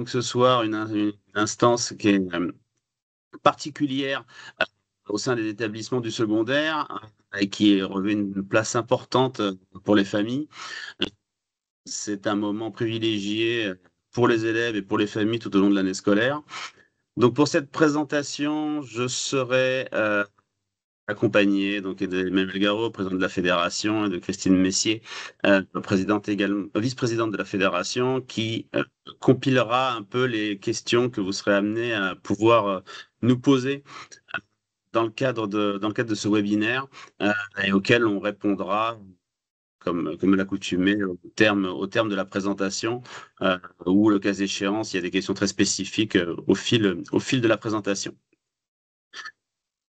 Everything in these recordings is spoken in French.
donc ce soir une instance qui est particulière au sein des établissements du secondaire et qui revêt une place importante pour les familles. C'est un moment privilégié pour les élèves et pour les familles tout au long de l'année scolaire. Donc pour cette présentation, je serai accompagné donc d'Emmanuel Garot, président de la fédération, et de Christine Messier, présidente également, vice-présidente de la fédération, qui compilera un peu les questions que vous serez amenés à pouvoir nous poser dans le cadre de ce webinaire et auxquels on répondra comme l'accoutumée au terme de la présentation ou le cas échéant, s'il y a des questions très spécifiques au fil de la présentation.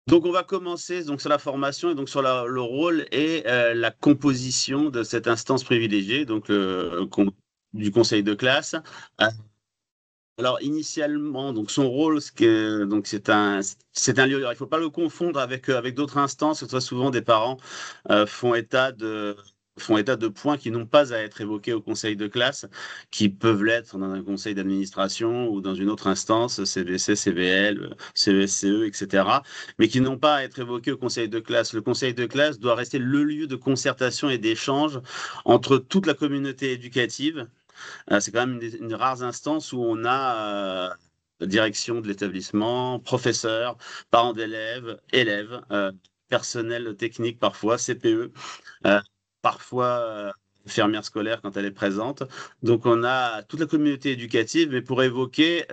Donc, on va commencer donc, sur la formation et donc sur le rôle et la composition de cette instance privilégiée donc, du conseil de classe. Alors, initialement, donc, son rôle, donc, c'est un lieu. Il ne faut pas le confondre avec d'autres instances. Très souvent, des parents font état de points qui n'ont pas à être évoqués au conseil de classe, qui peuvent l'être dans un conseil d'administration ou dans une autre instance, CVC, CVL, CESCE, etc., mais qui n'ont pas à être évoqués au conseil de classe. Le conseil de classe doit rester le lieu de concertation et d'échange entre toute la communauté éducative. C'est quand même une rares instances où on a direction de l'établissement, professeurs, parents d'élèves, élèves, personnel technique parfois, CPE, parfois infirmière scolaire quand elle est présente. Donc on a toute la communauté éducative, mais pour évoquer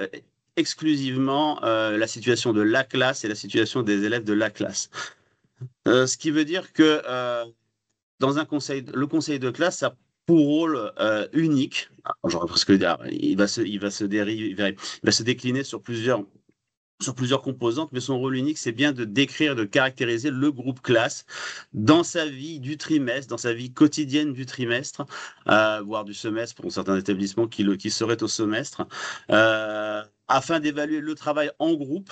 exclusivement la situation de la classe et la situation des élèves de la classe. Ce qui veut dire que dans le conseil de classe, ça a pour rôle unique, j'aurais presque dire, il va se décliner sur plusieurs composantes, mais son rôle unique, c'est bien de décrire, de caractériser le groupe classe dans sa vie du trimestre, dans sa vie quotidienne du trimestre, voire du semestre pour certains établissements qui seraient au semestre, afin d'évaluer le travail en groupe.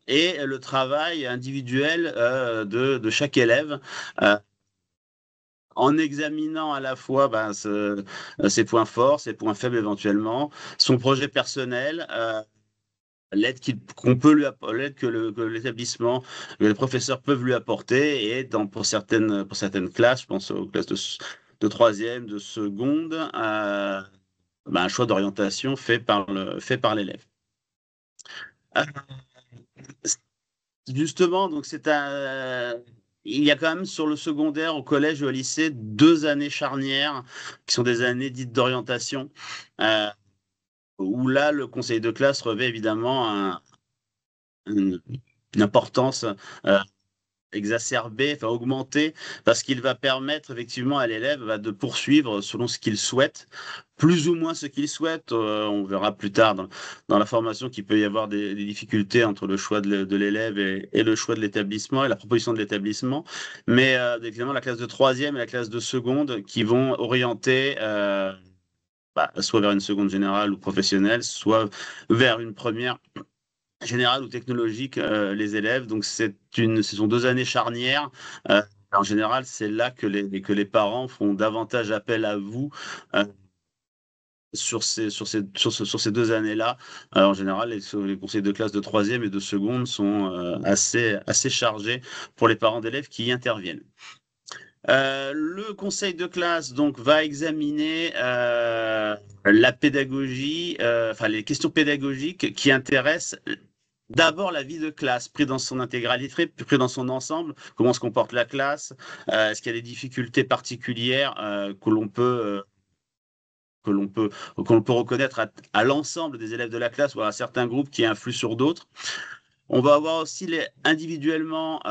Et le travail individuel de chaque élève, en examinant à la fois ses points forts, ses points faibles éventuellement, son projet personnel, l'aide que l'établissement, que les professeurs peuvent lui apporter, et pour certaines classes, je pense aux classes de troisième, de seconde, un choix d'orientation fait par l'élève. Justement, donc il y a quand même sur le secondaire, au collège et au lycée, 2 années charnières qui sont des années dites d'orientation, où là, le conseil de classe revêt évidemment une importance exacerbée, enfin augmentée, parce qu'il va permettre effectivement à l'élève de poursuivre selon ce qu'il souhaite, plus ou moins ce qu'il souhaite. On verra plus tard dans la formation qu'il peut y avoir des difficultés entre le choix de l'élève et le choix de l'établissement et la proposition de l'établissement. Mais évidemment, la classe de troisième et la classe de seconde qui vont orienter soit vers une seconde générale ou professionnelle, soit vers une première générale ou technologique, les élèves. Donc, ce sont 2 années charnières. En général, c'est là que les parents font davantage appel à vous sur ces 2 années-là. En général, les conseils de classe de troisième et de seconde sont assez chargés pour les parents d'élèves qui y interviennent. Le conseil de classe donc va examiner la pédagogie, les questions pédagogiques qui intéressent d'abord la vie de classe, pris dans son intégralité, pris dans son ensemble. Comment se comporte la classe? Est-ce qu'il y a des difficultés particulières que l'on peut reconnaître à l'ensemble des élèves de la classe ou à certains groupes qui influent sur d'autres? On va avoir aussi individuellement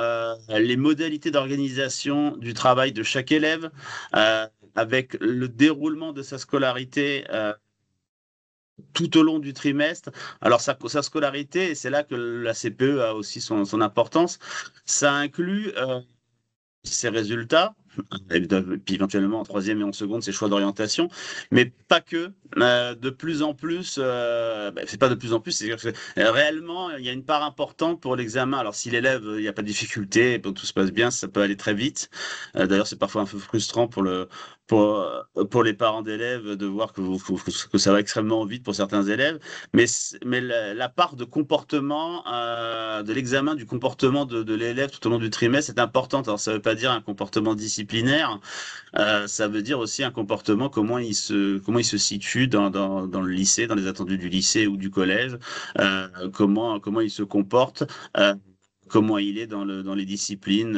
les modalités d'organisation du travail de chaque élève, avec le déroulement de sa scolarité tout au long du trimestre. Alors, sa scolarité, et c'est là que la CPE a aussi son importance, ça inclut ses résultats, puis éventuellement en troisième et en seconde, c'est choix d'orientation, mais pas que. De plus en plus, c'est pas de plus en plus, c'est-à-dire que réellement, il y a une part importante pour l'examen. Alors, si l'élève, il n'y a pas de difficulté, tout se passe bien, ça peut aller très vite. D'ailleurs, c'est parfois un peu frustrant pour les parents d'élèves de voir que ça va extrêmement vite pour certains élèves. Mais la part de comportement, de l'examen du comportement de l'élève tout au long du trimestre est importante. Alors, ça ne veut pas dire un comportement disciplinaire, ça veut dire aussi un comportement, comment il se situe dans le lycée, dans les attendus du lycée ou du collège, comment il se comporte. Comment il est dans les disciplines,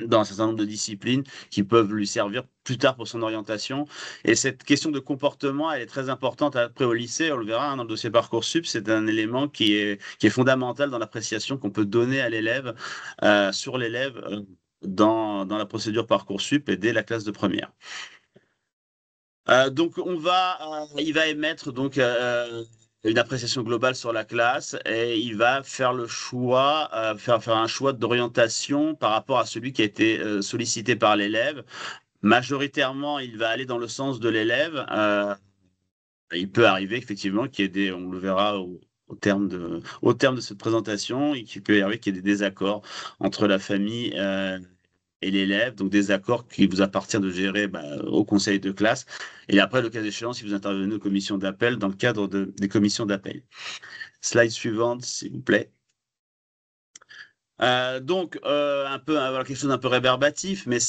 dans un certain nombre de disciplines qui peuvent lui servir plus tard pour son orientation. Et cette question de comportement, elle est très importante après au lycée. On le verra, hein, dans le dossier Parcoursup, c'est un élément qui est fondamental dans l'appréciation qu'on peut donner à l'élève, sur l'élève, dans la procédure Parcoursup et dès la classe de première. Donc il va émettre donc une appréciation globale sur la classe et il va faire le choix, faire un choix d'orientation par rapport à celui qui a été sollicité par l'élève. Majoritairement, il va aller dans le sens de l'élève. Il peut arriver effectivement qu'il y ait on le verra au terme de cette présentation, il peut y arriver qu'il y ait des désaccords entre la famille et l'élève, donc des accords qui vous appartient de gérer, au conseil de classe. Et après, le cas échéant, si vous intervenez aux commissions d'appel, dans le cadre des commissions d'appel. Slide suivante, s'il vous plaît. Donc, voilà, quelque chose d'un peu rébarbatif, mais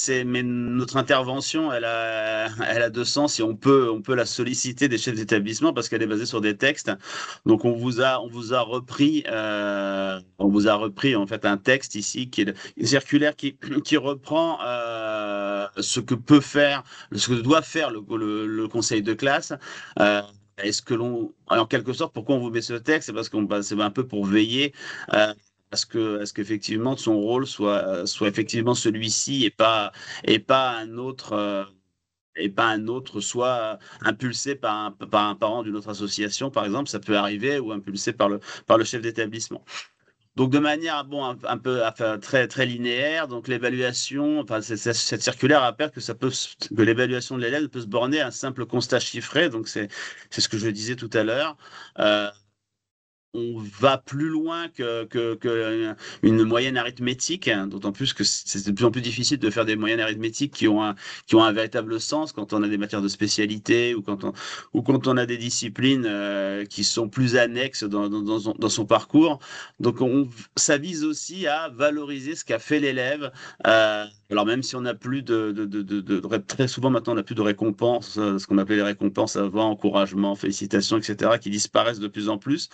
notre intervention, elle a deux sens et on peut la solliciter des chefs d'établissement parce qu'elle est basée sur des textes. Donc, on vous a repris en fait un texte ici qui est une circulaire qui reprend ce que doit faire le conseil de classe. Est-ce que en quelque sorte, pourquoi on vous met ce texte? C'est parce c'est un peu pour veiller à ce qu'effectivement son rôle soit effectivement celui-ci et pas un autre, soit impulsé par un parent d'une autre association, par exemple, ça peut arriver, ou impulsé par le chef d'établissement. Donc de manière un peu enfin, très très linéaire, donc l'évaluation, enfin cette circulaire rappelle que l'évaluation de l'élève peut se borner à un simple constat chiffré, donc c'est ce que je disais tout à l'heure. On va plus loin que une moyenne arithmétique, hein, d'autant plus que c'est de plus en plus difficile de faire des moyennes arithmétiques qui ont un véritable sens quand on a des matières de spécialité ou quand on a des disciplines qui sont plus annexes dans son parcours. Donc ça vise aussi à valoriser ce qu'a fait l'élève. Alors même si on n'a plus très souvent maintenant on n'a plus de récompenses, ce qu'on appelait les récompenses avant, encouragement, félicitations, etc., qui disparaissent de plus en plus.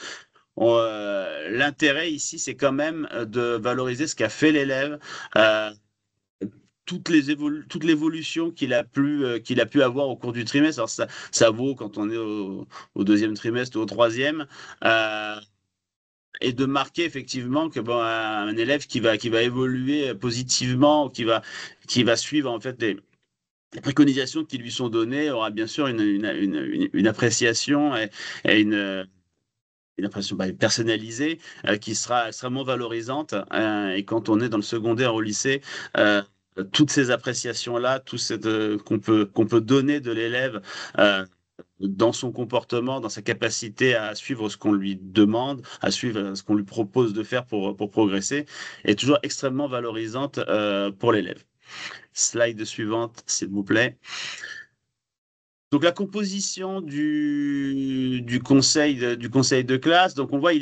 L'intérêt ici, c'est quand même de valoriser ce qu'a fait l'élève, euh, toute l'évolution qu'il a pu avoir au cours du trimestre. Alors ça vaut quand on est au deuxième trimestre ou au troisième, et de marquer effectivement que un élève qui va évoluer positivement, ou qui va suivre en fait les préconisations qui lui sont données, aura bien sûr une appréciation et une impression personnalisée qui sera extrêmement valorisante. Et quand on est dans le secondaire au lycée, toutes ces appréciations-là, tout qu'on peut donner de l'élève dans son comportement, dans sa capacité à suivre ce qu'on lui demande, à suivre ce qu'on lui propose de faire pour progresser, est toujours extrêmement valorisante pour l'élève. Slide suivante, s'il vous plaît. Donc la composition du conseil de classe, donc on voit,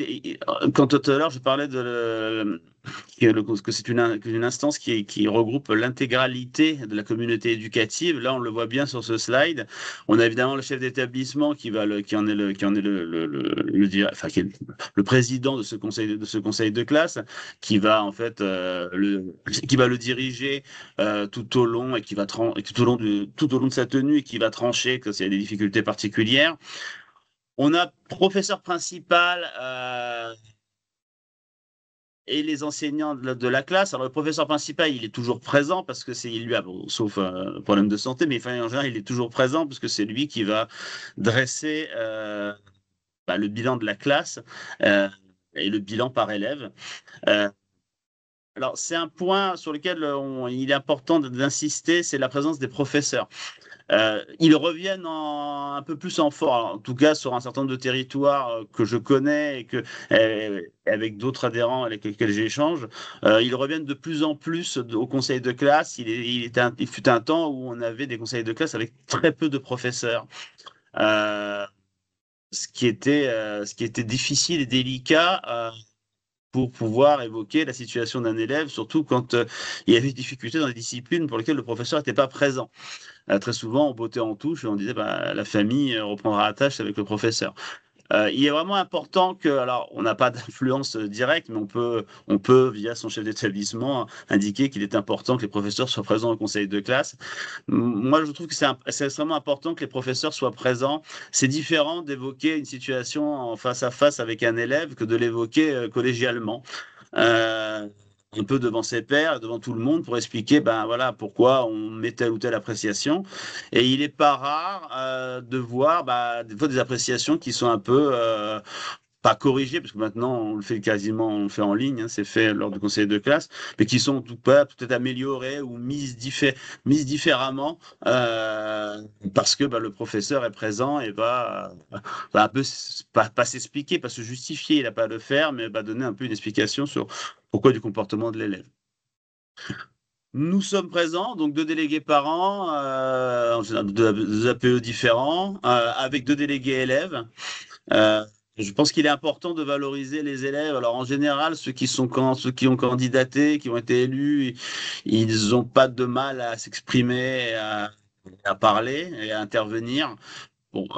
quand tout à l'heure je parlais que c'est une instance qui regroupe l'intégralité de la communauté éducative. Là, on le voit bien sur ce slide. On a évidemment le chef d'établissement qui en est enfin, qui est le président de ce conseil de classe, qui va en fait qui va le diriger tout au long et et tout au long de sa tenue et qui va trancher quand il y a des difficultés particulières. On a professeur principal et les enseignants de la classe. Alors, le professeur principal, il est toujours présent parce que c'est lui, sauf problème de santé, mais enfin, en général, il est toujours présent parce que c'est lui qui va dresser le bilan de la classe et le bilan par élève. Euh, Alors, c'est un point sur lequel il est important d'insister, c'est la présence des professeurs. Ils reviennent un peu plus en force, en tout cas sur un certain nombre de territoires que je connais et avec d'autres adhérents avec lesquels j'échange, ils reviennent de plus en plus au conseil de classe. Il fut un temps où on avait des conseils de classe avec très peu de professeurs. Euh, ce qui était difficile et délicat pour pouvoir évoquer la situation d'un élève, surtout quand il y avait des difficultés dans les disciplines pour lesquelles le professeur n'était pas présent. Très souvent, on bottait en touche et on disait bah, la famille reprendra la tâche avec le professeur. Il est vraiment important que, alors, on n'a pas d'influence directe, mais on peut, via son chef d'établissement, indiquer qu'il est important que les professeurs soient présents au conseil de classe. Moi, je trouve que c'est extrêmement important que les professeurs soient présents. C'est différent d'évoquer une situation en face à face avec un élève que de l'évoquer collégialement. Euh, un peu devant ses pairs, devant tout le monde, pour expliquer ben, voilà, pourquoi on met telle ou telle appréciation. Et il n'est pas rare de voir bah, des fois des appréciations qui sont un peu pas corrigées, parce que maintenant on le fait quasiment, on le fait en ligne, hein, c'est fait lors du conseil de classe, mais qui sont tout pas peut-être améliorées ou mises différemment parce que bah, le professeur est présent et va un peu pas s'expliquer, pas se justifier, il n'a pas à le faire, mais va donner un peu une explication sur pourquoi du comportement de l'élève. Nous sommes présents, donc deux délégués par an, en général deux APE différents, avec deux délégués élèves. Euh, je pense qu'il est important de valoriser les élèves. Alors en général, ceux qui ont candidaté, qui ont été élus, ils n'ont pas de mal à s'exprimer, à parler et à intervenir. Bon,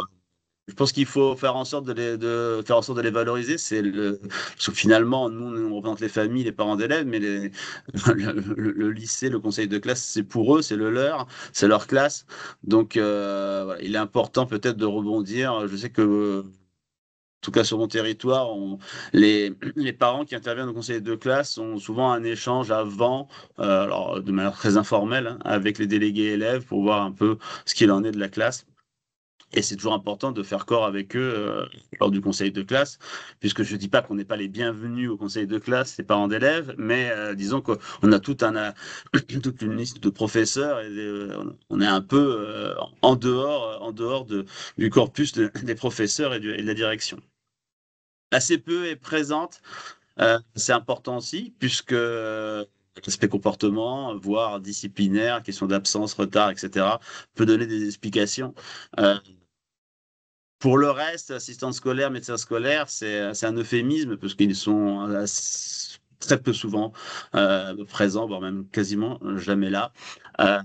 je pense qu'il faut faire en sorte de faire en sorte de les valoriser. Parce que finalement, nous, on représente les familles, les parents d'élèves, mais le lycée, le conseil de classe, c'est pour eux, c'est le leur, c'est leur classe. Donc, voilà, il est important peut-être de rebondir. Je sais que, en tout cas sur mon territoire, les parents qui interviennent au conseil de classe ont souvent un échange avant, alors de manière très informelle, hein, avec les délégués élèves pour voir un peu ce qu'il en est de la classe. Et c'est toujours important de faire corps avec eux lors du conseil de classe, puisque je ne dis pas qu'on n'est pas les bienvenus au conseil de classe, les parents d'élèves, mais disons qu'on a toute une liste de professeurs et on est un peu en dehors du corpus des professeurs et de la direction. La CPE est présente, c'est important aussi, puisque l'aspect comportement, voire disciplinaire, question d'absence, retard, etc., peut donner des explications. Euh, Pour le reste, assistante scolaire, médecin scolaire, c'est un euphémisme parce qu'ils sont très peu souvent présents, voire même quasiment jamais là. Euh,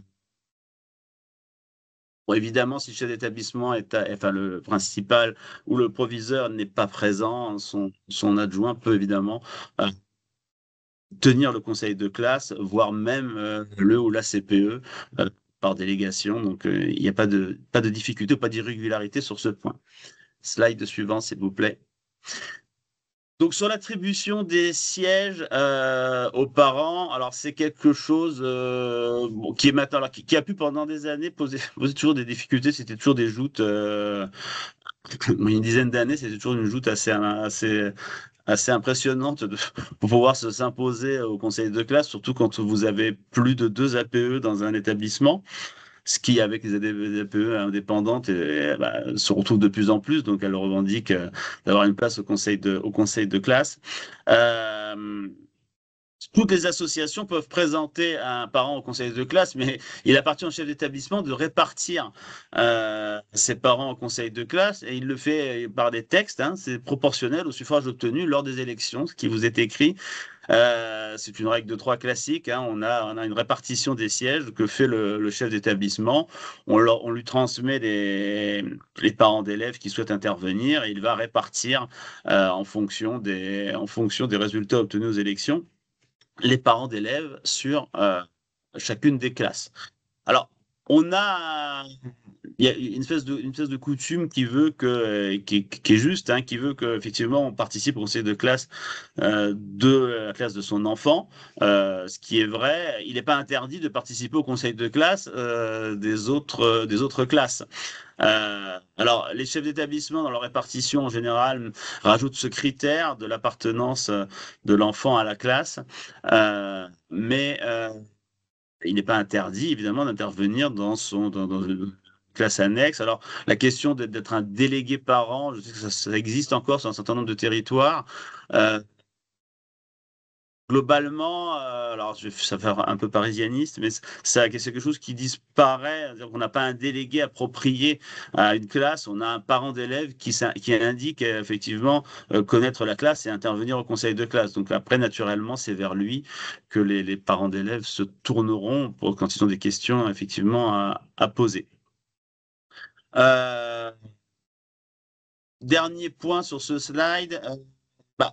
bon, évidemment, si le chef d'établissement enfin le principal ou le proviseur n'est pas présent, son adjoint peut évidemment euh, tenir le conseil de classe, voire même le ou la CPE par délégation. Donc, il n'y a pas de difficulté, pas d'irrégularité sur ce point. Slide suivant, s'il vous plaît. Donc sur l'attribution des sièges aux parents, alors c'est quelque chose bon, qui est maintenant, alors, qui a pu pendant des années poser toujours des difficultés. C'était toujours des joutes. Une dizaine d'années, c'était toujours une joute assez impressionnante pour pouvoir s'imposer au conseil de classe, surtout quand vous avez plus de deux APE dans un établissement. Ce qui, avec les APE indépendantes, bah, se retrouve de plus en plus. Donc, elle revendique d'avoir une place au conseil de classe. Euh, Toutes les associations peuvent présenter un parent au conseil de classe, mais il appartient au chef d'établissement de répartir ses parents au conseil de classe et il le fait par des textes. Hein, c'est proportionnel au suffrage obtenu lors des élections, ce qui vous est écrit. C'est une règle de trois classique. Hein. On a une répartition des sièges que fait le chef d'établissement. On lui transmet les parents d'élèves qui souhaitent intervenir et il va répartir en fonction des résultats obtenus aux élections les parents d'élèves sur chacune des classes. Alors, on a il y a une espèce de coutume qui veut qui est juste, hein, qui veut qu'effectivement on participe au conseil de classe de la classe de son enfant, ce qui est vrai. Il n'est pas interdit de participer au conseil de classe des autres classes. Alors, les chefs d'établissement, dans leur répartition en général, rajoutent ce critère de l'appartenance de l'enfant à la classe, mais il n'est pas interdit, évidemment, d'intervenir dans une classe annexe. Alors, la question d'être un délégué parent, je sais que ça existe encore sur un certain nombre de territoires. Euh, Globalement, alors ça va faire un peu parisianiste, mais ça, c'est quelque chose qui disparaît. C'est-à-dire qu'on n'a pas un délégué approprié à une classe, on a un parent d'élève qui indique effectivement connaître la classe et intervenir au conseil de classe. Donc après, naturellement, c'est vers lui que les parents d'élèves se tourneront quand ils ont des questions effectivement à poser. Euh, Dernier point sur ce slide. Bah,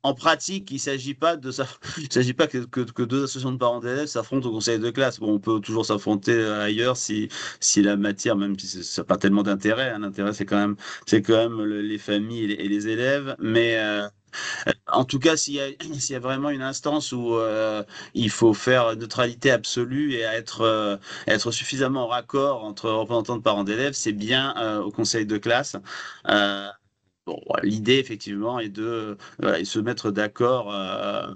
En pratique, il s'agit pas que deux associations de parents d'élèves s'affrontent au conseil de classe. Bon, on peut toujours s'affronter ailleurs si la matière, même si ça n'a pas tellement d'intérêt, hein. L'intérêt, c'est quand même les familles et les élèves. Mais en tout cas, s'il y a vraiment une instance où il faut faire neutralité absolue et être suffisamment en raccord entre représentants de parents d'élèves, c'est bien au conseil de classe. Euh, Bon, l'idée, effectivement, est de se mettre d'accord à-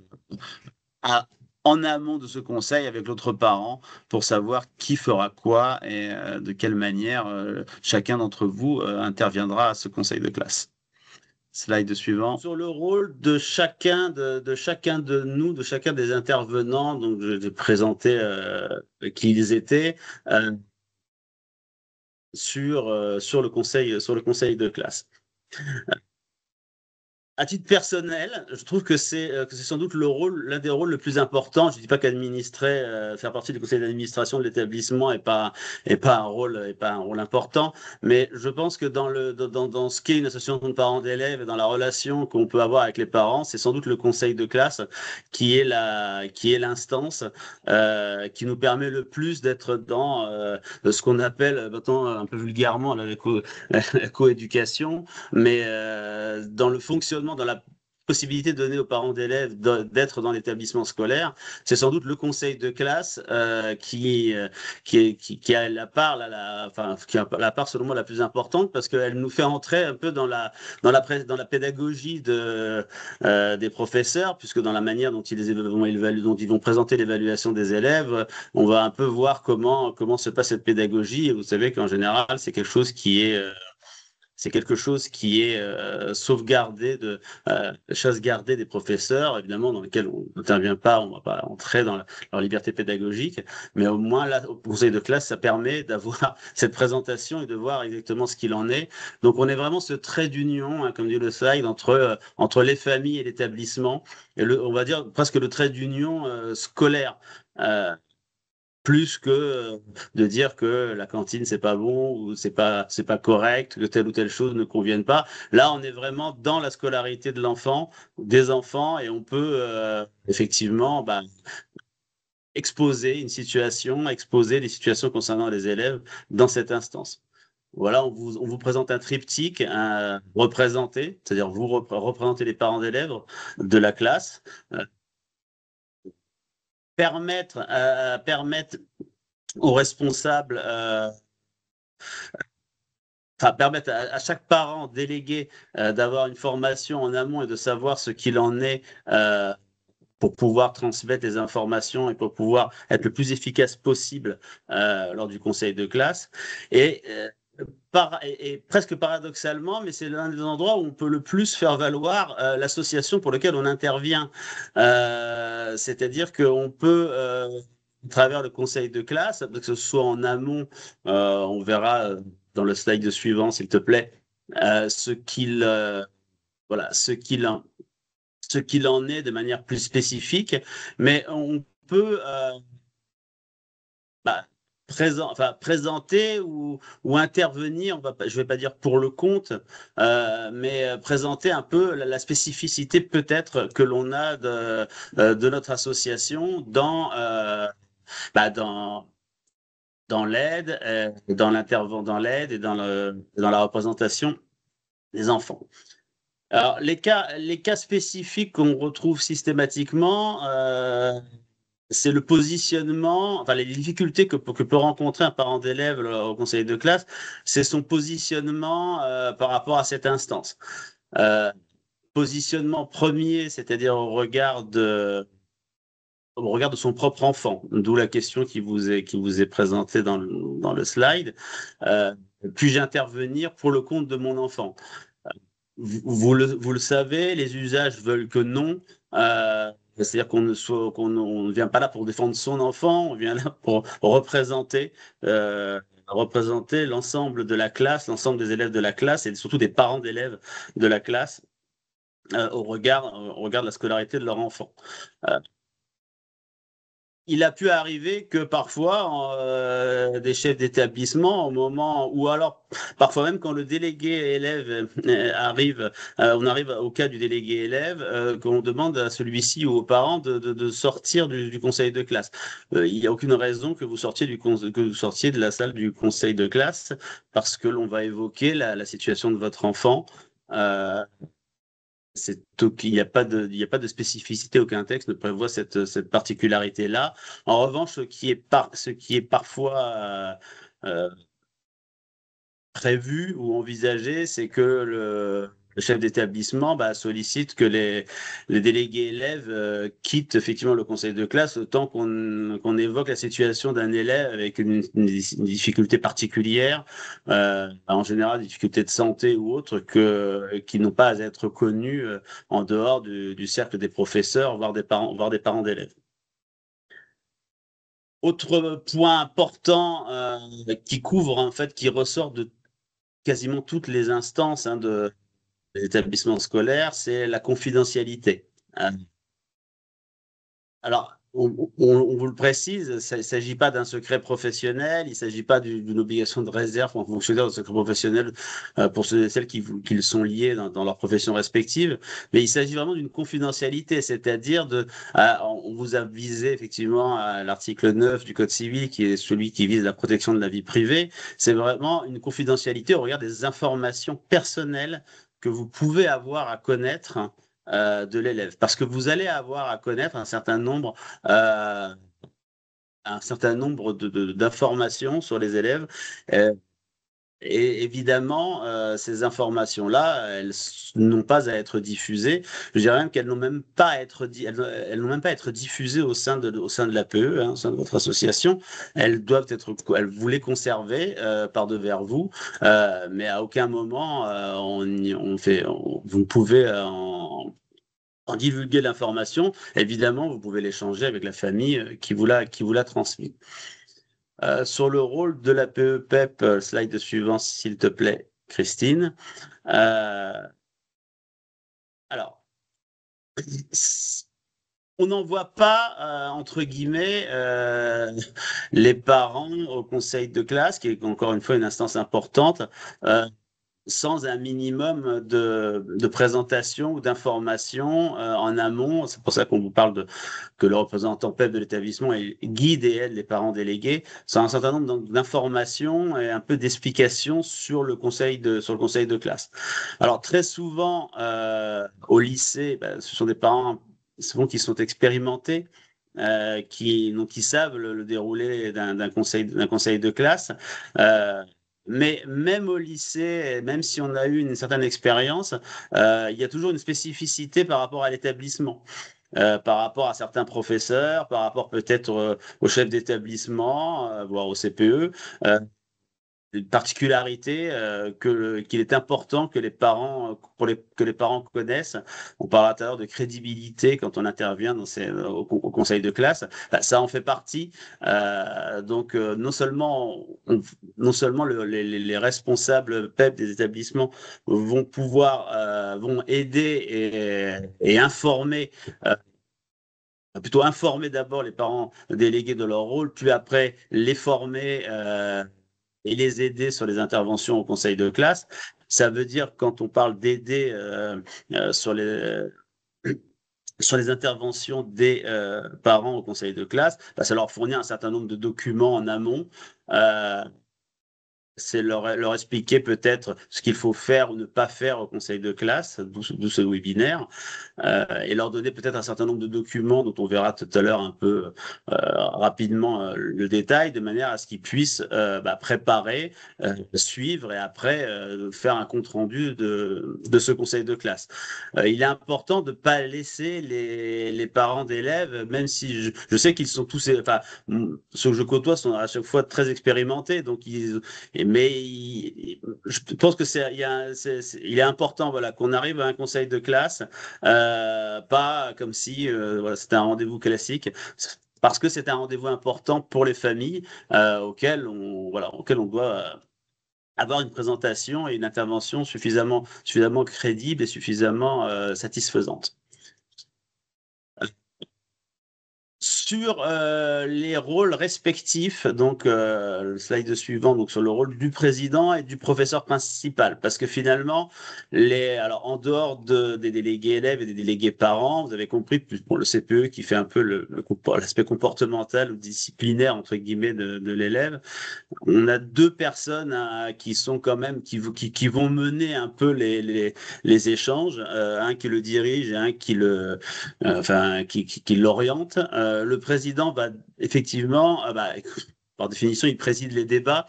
en amont de ce conseil avec l'autre parent pour savoir qui fera quoi et de quelle manière chacun d'entre vous interviendra à ce conseil de classe. Slide suivant. Sur le rôle de chacun de nous, de chacun des intervenants, donc je vais présenter qui ils étaient sur le conseil de classe. À titre personnel, je trouve que c'est sans doute l'un des rôles le plus importants. Je dis pas qu'administrer, faire partie du conseil d'administration de l'établissement est pas un rôle important, mais je pense que dans ce qu'est une association de parents d'élèves et dans la relation qu'on peut avoir avec les parents, c'est sans doute le conseil de classe qui est l'instance qui nous permet le plus d'être dans ce qu'on appelle maintenant un peu vulgairement la coéducation, mais dans le fonctionnement, dans la possibilité donnée aux parents d'élèves d'être dans l'établissement scolaire, c'est sans doute le conseil de classe qui a la part, enfin, qui a la part selon moi la plus importante parce qu'elle nous fait entrer un peu dans la pédagogie des professeurs, puisque dans la manière dont ils vont présenter l'évaluation des élèves, on va un peu voir comment se passe cette pédagogie. Et vous savez qu'en général, c'est quelque chose qui est sauvegardé chasse gardée des professeurs, évidemment, dans lequel on n'intervient pas, on ne va pas entrer dans leur liberté pédagogique, mais au moins là, au conseil de classe, ça permet d'avoir cette présentation et de voir exactement ce qu'il en est. Donc on est vraiment ce trait d'union, hein, comme dit le slide, entre les familles et l'établissement, et on va dire presque le trait d'union scolaire. Euh, Plus que de dire que la cantine c'est pas bon ou c'est pas correct, que telle ou telle chose ne convienne pas. Là, on est vraiment dans la scolarité de l'enfant, des enfants, et on peut effectivement exposer les situations concernant les élèves dans cette instance. Voilà, on vous présente un triptyque, c'est-à-dire vous représentez les parents d'élèves de la classe, euh, permettre aux responsables, enfin permettre à chaque parent délégué d'avoir une formation en amont et de savoir ce qu'il en est pour pouvoir transmettre les informations et pour pouvoir être le plus efficace possible lors du conseil de classe. Et, et presque paradoxalement, mais c'est l'un des endroits où on peut le plus faire valoir l'association pour laquelle on intervient. C'est-à-dire qu'on peut à travers le conseil de classe, que ce soit en amont, on verra dans le slide suivant, s'il te plaît, ce voilà, ce qu'il en est de manière plus spécifique, mais on peut bah, présenter ou intervenir, je vais pas dire pour le compte, mais présenter un peu la spécificité peut-être que l'on a de notre association dans dans l'aide, dans l'aide et dans la représentation des enfants. Alors, les cas spécifiques qu'on retrouve systématiquement, c'est le positionnement, enfin les difficultés que peut rencontrer un parent d'élève au conseil de classe, c'est son positionnement par rapport à cette instance. Euh, Positionnement premier, c'est-à-dire au regard de son propre enfant, d'où la question qui vous est présentée dans le slide. Euh, Puis-je intervenir pour le compte de mon enfant? Vous le savez, les usages veulent que non. C'est-à-dire qu'on ne vient pas là pour défendre son enfant, on vient là pour représenter l'ensemble de la classe, l'ensemble des élèves de la classe et surtout des parents d'élèves de la classe au regard de la scolarité de leur enfant. Il a pu arriver que parfois, des chefs d'établissement, au moment, ou alors parfois même quand le délégué élève arrive, on arrive au cas du délégué élève, qu'on demande à celui-ci ou aux parents de sortir du conseil de classe. Il n'y a aucune raison que vous sortiez que vous sortiez de la salle du conseil de classe parce que l'on va évoquer la situation de votre enfant. Euh, il n'y a pas de spécificité, aucun texte ne prévoit cette particularité-là. En revanche, ce qui est parfois euh, prévu ou envisagé, c'est que le chef d'établissement sollicite que les délégués élèves quittent effectivement le conseil de classe autant qu'on évoque la situation d'un élève avec une difficulté particulière, en général des difficultés de santé ou autres, qui n'ont pas à être connues en dehors du cercle des professeurs, voire des parents d'élèves. Autre point important qui couvre en fait, qui ressort de quasiment toutes les instances de l'établissement scolaire, c'est la confidentialité. Euh, alors, on vous le précise, il ne s'agit pas d'un secret professionnel, il ne s'agit pas d'une obligation de réserve pour un fonctionnaire de secret professionnel pour ceux et celles qui le sont liés dans leur profession respective, mais il s'agit vraiment d'une confidentialité, c'est-à-dire on vous a visé effectivement à l'article 9 du Code civil, qui est celui qui vise la protection de la vie privée, c'est vraiment une confidentialité au regard des informations personnelles que vous pouvez avoir à connaître de l'élève. Parce que vous allez avoir à connaître euh, un certain nombre d'informations sur les élèves. Euh, et évidemment, ces informations-là, n'ont pas à être diffusées. Je dirais même qu'elles n'ont même pas à être, elles n'ont même pas à être diffusées au sein de l'APE, au sein de votre association. Elles vous les conserver par devers vous, mais à aucun moment vous ne pouvez en divulguer l'information. Évidemment, vous pouvez l'échanger avec la famille qui vous l'a transmis. Sur le rôle de la PEPEP, slide suivant, s'il te plaît, Christine. Euh, alors, on n'en voit pas, entre guillemets, les parents au conseil de classe, qui est encore une fois une instance importante, euh, sans un minimum de présentation ou d'information en amont. C'est pour ça qu'on vous parle que le représentant PEP de l'établissement guide et aide les parents délégués sans un certain nombre d'informations et un peu d'explications sur le conseil de classe. Alors très souvent au lycée, ce sont des parents souvent qui sont expérimentés. Qui savent le déroulé d'un conseil de classe. Euh, mais même au lycée, même si on a eu une certaine expérience, il y a toujours une spécificité par rapport à l'établissement, par rapport à certains professeurs, par rapport peut-être au chef d'établissement, voire au CPE. Une particularité qu'il est important que les parents, que les parents connaissent. On parlera tout à l'heure de crédibilité quand on intervient au conseil de classe. Ça en fait partie. Donc, non seulement les responsables PEP des établissements vont aider et informer. Plutôt informer d'abord les parents délégués de leur rôle, puis après les former et les aider sur les interventions au conseil de classe. Ça veut dire, quand on parle d'aider sur sur les interventions des parents au conseil de classe, bah, ça leur fournit un certain nombre de documents en amont. Euh, c'est leur expliquer peut-être ce qu'il faut faire ou ne pas faire au conseil de classe, d'où ce webinaire, et leur donner peut-être un certain nombre de documents dont on verra tout à l'heure un peu rapidement le détail, de manière à ce qu'ils puissent préparer, suivre et après faire un compte-rendu de ce conseil de classe. Il est important de ne pas laisser les parents d'élèves, même si je sais qu'ils sont tous, enfin, ceux que je côtoie sont à chaque fois très expérimentés, donc je pense que il est important, voilà, qu'on arrive à un conseil de classe, pas comme si voilà, c'était un rendez-vous classique, parce que c'est un rendez-vous important pour les familles auquel on doit avoir une présentation et une intervention suffisamment crédible et suffisamment satisfaisante. Sur les rôles respectifs, donc le slide suivant, donc sur le rôle du président et du professeur principal, parce que finalement, alors en dehors des délégués élèves et des délégués parents, vous avez compris, pour le CPE qui fait un peu l'aspect comportemental ou disciplinaire entre guillemets de l'élève, on a deux personnes qui sont quand même qui vont mener un peu les échanges, un qui le dirige et un qui l'oriente. Le président va effectivement, par définition, il préside les débats,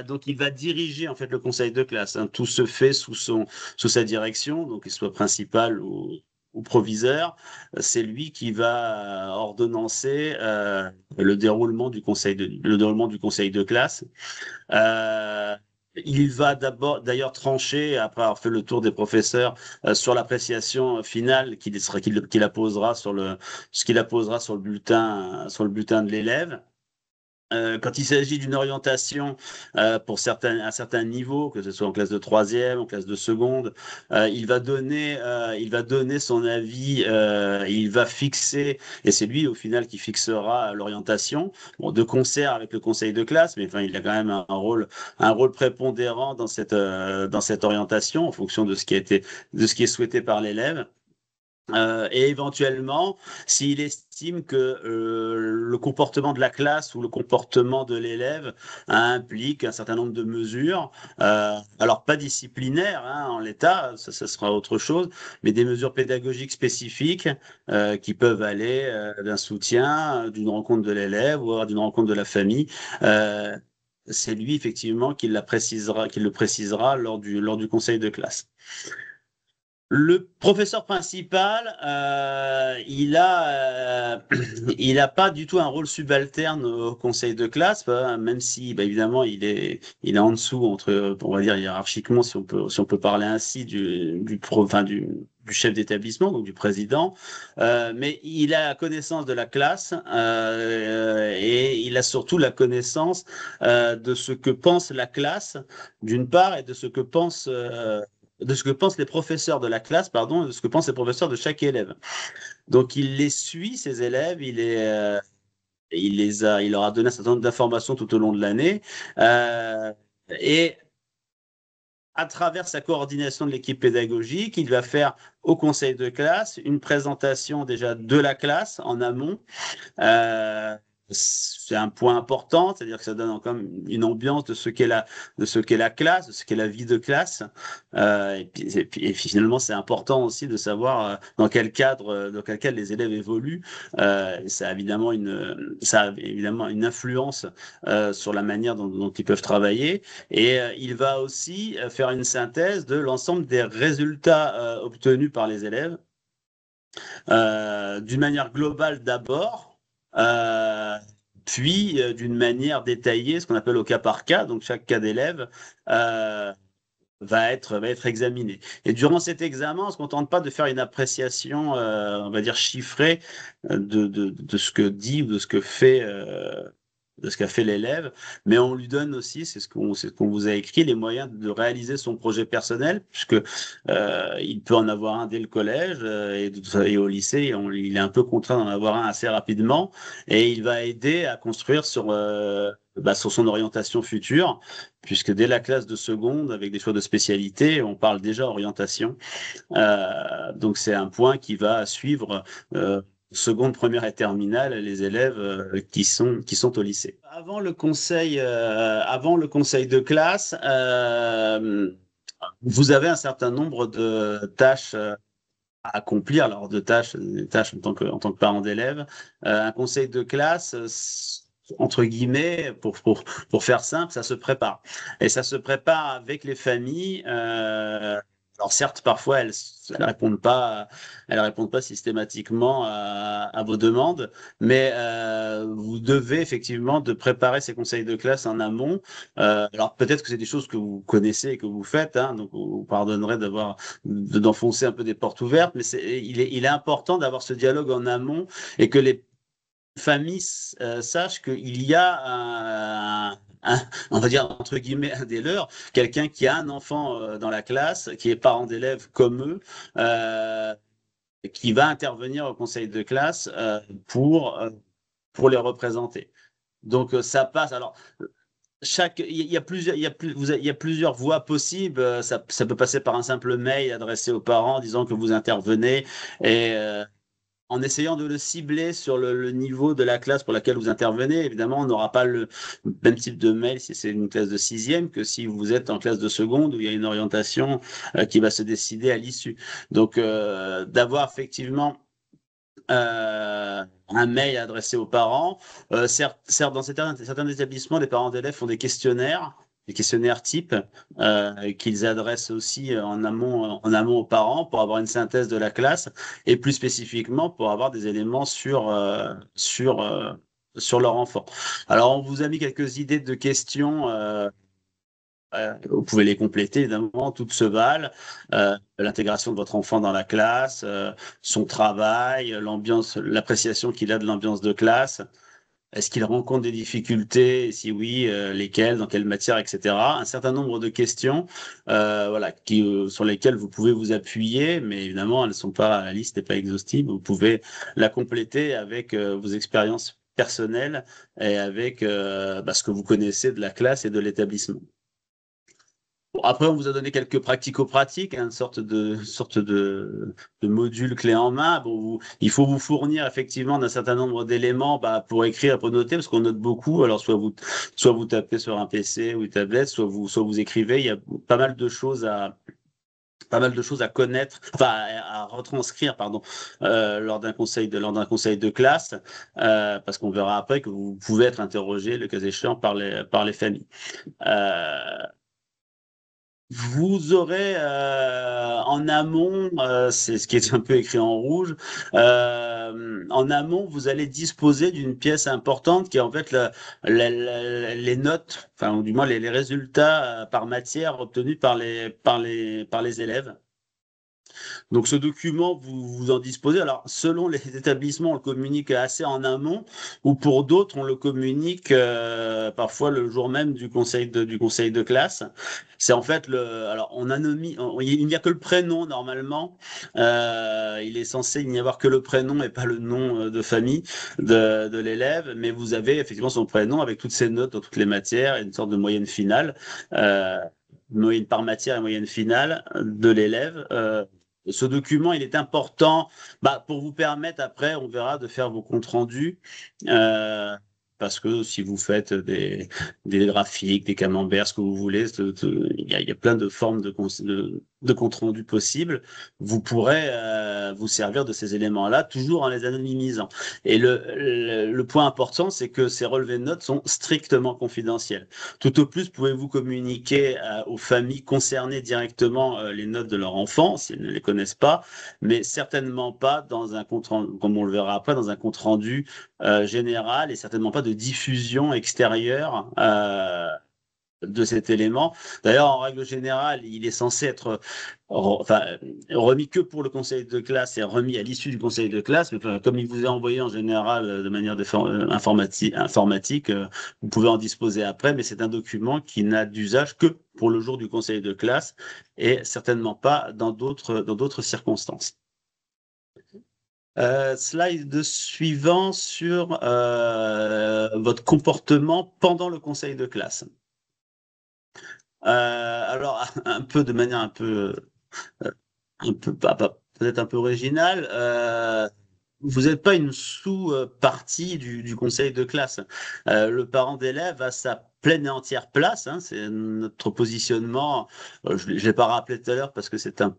donc il va diriger en fait le conseil de classe, hein. Tout se fait sous sa direction, donc qu'il soit principal ou proviseur. C'est lui qui va ordonnancer le déroulement du conseil de classe. Euh, il va d'ailleurs trancher, après avoir fait le tour des professeurs, sur l'appréciation finale qu'il apposera ce qu'il apposera sur le bulletin de l'élève. Quand il s'agit d'une orientation à certains niveaux, que ce soit en classe de troisième, en classe de seconde, il va donner son avis, il va fixer, et c'est lui au final qui fixera l'orientation, bon, de concert avec le conseil de classe, mais enfin, il a quand même un rôle prépondérant dans cette orientation en fonction de ce qui est souhaité par l'élève. Et éventuellement, s'il estime que le comportement de la classe ou le comportement de l'élève implique un certain nombre de mesures, alors pas disciplinaires hein, en l'état, ça sera autre chose, mais des mesures pédagogiques spécifiques qui peuvent aller d'un soutien, d'une rencontre de l'élève ou d'une rencontre de la famille. C'est lui effectivement qui le précisera lors du conseil de classe. Le professeur principal, il a pas du tout un rôle subalterne au conseil de classe, même si, évidemment, il est en dessous on va dire hiérarchiquement, si on peut parler ainsi du chef d'établissement, donc du président, mais il a la connaissance de la classe et il a surtout la connaissance de ce que pense la classe, d'une part, et de ce que pensent les professeurs de la classe, pardon, et de ce que pensent les professeurs de chaque élève. Donc, il les suit, ces élèves, il leur a donné un certain nombre d'informations tout au long de l'année. Et à travers sa coordination de l'équipe pédagogique, il va faire au conseil de classe une présentation déjà de la classe en amont. C'est un point important, c'est-à-dire que ça donne encore une ambiance de ce qu'est la classe, de ce qu'est la vie de classe. Et finalement, c'est important aussi de savoir dans quel cadre les élèves évoluent. Ça a évidemment une influence sur la manière dont ils peuvent travailler. Et il va aussi faire une synthèse de l'ensemble des résultats obtenus par les élèves, d'une manière globale d'abord, puis d'une manière détaillée, ce qu'on appelle au cas par cas. Donc chaque cas d'élève va être examiné. Et durant cet examen, on ne se contente pas de faire une appréciation, on va dire chiffrée, de ce que dit ou de ce qu'a fait l'élève, mais on lui donne aussi, c'est ce qu'on vous a écrit, les moyens de réaliser son projet personnel, puisque il peut en avoir un dès le collège et au lycée, il est un peu contraint d'en avoir un assez rapidement, et il va aider à construire sur son orientation future, puisque dès la classe de seconde, avec des choix de spécialité, on parle déjà orientation. Donc c'est un point qui va suivre seconde, première et terminale les élèves qui sont au lycée. Avant le conseil de classe, vous avez un certain nombre de tâches à accomplir, alors de tâches, des tâches en tant que parent d'élève. Un conseil de classe, entre guillemets, pour faire simple, ça se prépare. Et ça se prépare avec les familles. Alors certes, parfois, elles répondent pas systématiquement à vos demandes, mais vous devez effectivement de préparer ces conseils de classe en amont. Alors peut-être que c'est des choses que vous connaissez et que vous faites, hein, donc vous pardonnerez d'enfoncer un peu des portes ouvertes, mais il est important d'avoir ce dialogue en amont et que les familles sachent qu'il y a on va dire entre guillemets un des leurs, quelqu'un qui a un enfant dans la classe, qui est parent d'élèves comme eux, euh, qui va intervenir au conseil de classe pour les représenter. Donc ça passe. Alors il y a plusieurs, il y a plusieurs voies possibles. Ça peut passer par un simple mail adressé aux parents disant que vous intervenez et en essayant de le cibler sur le niveau de la classe pour laquelle vous intervenez. Évidemment, on n'aura pas le même type de mail si c'est une classe de sixième que si vous êtes en classe de seconde où il y a une orientation qui va se décider à l'issue. Donc, d'avoir effectivement un mail adressé aux parents. Certes, dans certains établissements, les parents d'élèves font des questionnaires types qu'ils adressent aussi en amont aux parents pour avoir une synthèse de la classe et plus spécifiquement pour avoir des éléments sur leur enfant. Alors, on vous a mis quelques idées de questions. Vous pouvez les compléter, évidemment, toutes se valent. L'intégration de votre enfant dans la classe, son travail, l'ambiance, l'appréciation qu'il a de l'ambiance de classe. Est-ce qu'il rencontre des difficultés? Si oui, lesquelles, dans quelle matière, etc. Un certain nombre de questions, voilà, sur lesquelles vous pouvez vous appuyer, mais évidemment, elles ne sont pas, la liste n'est pas exhaustive. Vous pouvez la compléter avec vos expériences personnelles et avec ce que vous connaissez de la classe et de l'établissement. Bon, après, on vous a donné quelques pratico-pratiques, hein, une sorte de module clé en main. Bon, il faut vous fournir effectivement d'un certain nombre d'éléments pour écrire, pour noter, parce qu'on note beaucoup. Alors, soit vous tapez sur un PC ou une tablette, soit vous écrivez. Il y a pas mal de choses à connaître, enfin à retranscrire, pardon, lors d'un conseil de classe, parce qu'on verra après que vous pouvez être interrogé, le cas échéant, par les familles. Euh, Vous aurez en amont, c'est ce qui est un peu écrit en rouge, en amont, vous allez disposer d'une pièce importante qui est en fait les notes, enfin, ou du moins les résultats par matière obtenus par les élèves. Donc ce document, vous en disposez. Alors selon les établissements, on le communique assez en amont, ou pour d'autres, on le communique parfois le jour même du conseil de classe. C'est en fait alors il n'y a que le prénom normalement. Il est censé n'y avoir que le prénom et pas le nom de famille de l'élève, mais vous avez effectivement son prénom avec toutes ses notes dans toutes les matières et une sorte de moyenne finale. Moyenne par matière et moyenne finale de l'élève. Ce document, il est important pour vous permettre, après, on verra, de faire vos comptes rendus. euh, Parce que si vous faites des graphiques, des camemberts, ce que vous voulez, il y a plein de formes de compte rendu possibles. Vous pourrez vous servir de ces éléments-là, toujours en les anonymisant. Et le point important, c'est que ces relevés de notes sont strictement confidentiels. Tout au plus, pouvez-vous communiquer aux familles concernées directement les notes de leur enfant, si elles ne les connaissent pas, mais certainement pas dans un compte rendu, comme on le verra après, dans un compte rendu général et certainement pas de diffusion extérieure de cet élément. D'ailleurs, en règle générale, il est censé être enfin, remis que pour le conseil de classe et remis à l'issue du conseil de classe. Mais comme il vous est envoyé en général de manière informatique, vous pouvez en disposer après, mais c'est un document qui n'a d'usage que pour le jour du conseil de classe et certainement pas dans d'autres circonstances. Slide suivant sur votre comportement pendant le conseil de classe. Alors, un peu de manière euh, peut-être un peu originale. Vous n'êtes pas une sous-partie du conseil de classe. Le parent d'élève a sa pleine et entière place, hein, c'est notre positionnement. Je ne l'ai pas rappelé tout à l'heure parce que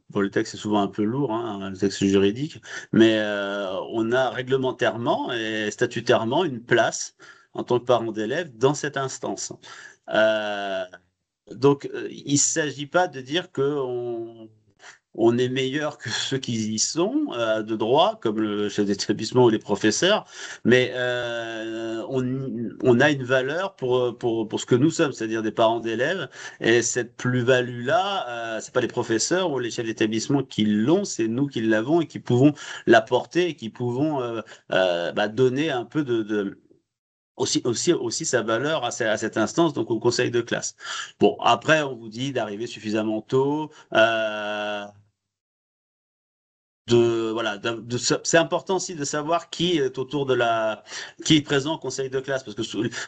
bon, le texte est souvent un peu lourd, hein, le texte juridique, mais on a réglementairement et statutairement une place en tant que parent d'élève dans cette instance. Euh, donc, il ne s'agit pas de dire on est meilleur que ceux qui y sont de droit, comme le chef d'établissement ou les professeurs, mais on a une valeur pour ce que nous sommes, c'est-à-dire des parents d'élèves, et cette plus-value-là, c'est pas les professeurs ou les chefs d'établissement qui l'ont, c'est nous qui l'avons et qui pouvons l'apporter et qui pouvons donner un peu aussi sa valeur à cette instance, donc au conseil de classe. Bon, après, on vous dit d'arriver suffisamment tôt. Voilà, c'est important aussi de savoir qui est qui est présent au conseil de classe, parce que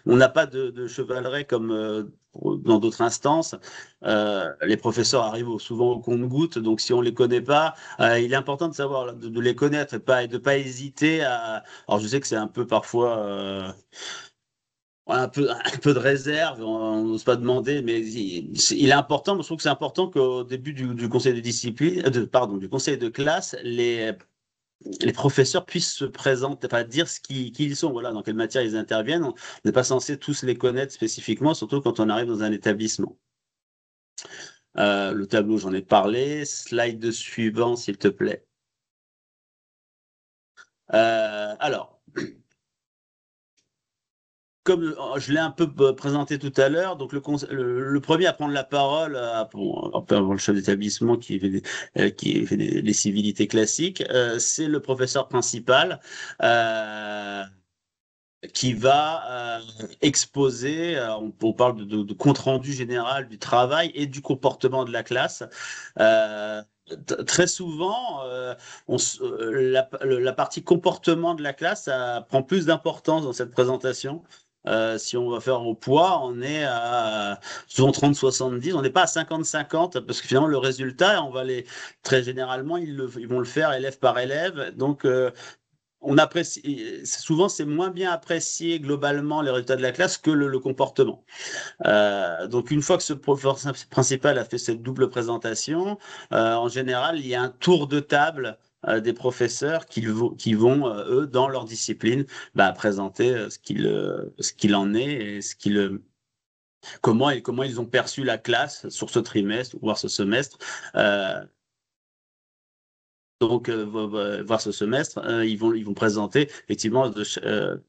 on n'a pas de chevaleret comme dans d'autres instances. Les professeurs arrivent souvent au compte-gouttes, donc si on les connaît pas, il est important de savoir, de les connaître et de pas hésiter à. Alors je sais que c'est un peu parfois un peu de réserve, on n'ose pas demander, mais il est important, moi, je trouve que c'est important qu'au début du conseil de discipline, pardon, du conseil de classe, les professeurs puissent se présenter, enfin dire qui ils sont, voilà, dans quelle matière ils interviennent. On n'est pas censé tous les connaître spécifiquement, surtout quand on arrive dans un établissement. Le tableau, j'en ai parlé. Slide suivant, s'il te plaît. Alors, comme je l'ai un peu présenté tout à l'heure, donc le premier à prendre la parole, avant le chef d'établissement qui fait les civilités classiques, c'est le professeur principal qui va exposer, on parle de compte-rendu général du travail et du comportement de la classe. Euh, Très souvent, la partie comportement de la classe ça prend plus d'importance dans cette présentation. Si on va faire au poids, on est à souvent 30-70, on n'est pas à 50-50 parce que finalement le résultat, très généralement, ils vont le faire élève par élève. Donc, on apprécie, souvent c'est moins bien apprécié globalement les résultats de la classe que le comportement. Donc une fois que ce professeur principal a fait cette double présentation, en général il y a un tour de table des professeurs qui vont eux, dans leur discipline, présenter ce qu'il en est et comment ils ont perçu la classe sur ce trimestre, voire ce semestre. Euh, donc, voir ce semestre, ils vont présenter effectivement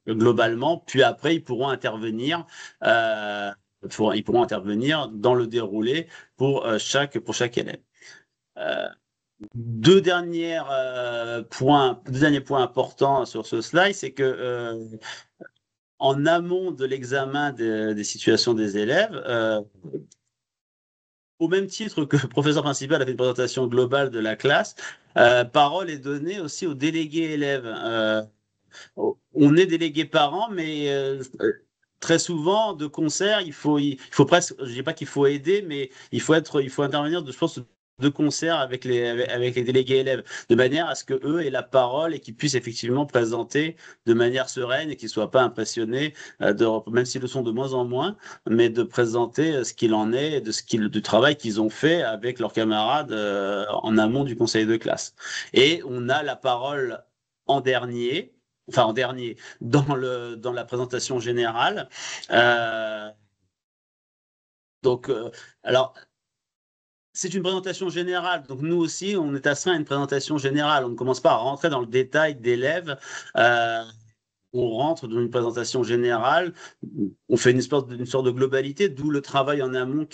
globalement, puis après, ils pourront intervenir dans le déroulé pour chaque élève. Euh, deux derniers points importants sur ce slide, c'est que en amont de l'examen des situations des élèves, au même titre que le professeur principal a fait une présentation globale de la classe, parole est donnée aussi aux délégués élèves. On est délégué parent, mais très souvent, de concert, il faut presque, je dis pas qu'il faut aider, mais il faut intervenir, je pense, de concert avec les délégués élèves, de manière à ce que eux aient la parole et qu'ils puissent effectivement présenter de manière sereine et qu'ils soient pas impressionnés, même s'ils le sont de moins en moins, mais de présenter ce qu'il en est et du travail qu'ils ont fait avec leurs camarades en amont du conseil de classe. Et on a la parole en dernier, dans la présentation générale. Euh, donc, alors, c'est une présentation générale. Donc, nous aussi, on est astreint à une présentation générale. On ne commence pas à rentrer dans le détail d'élèves. Euh, on rentre dans une présentation générale, on fait une sorte de globalité, d'où le travail en amont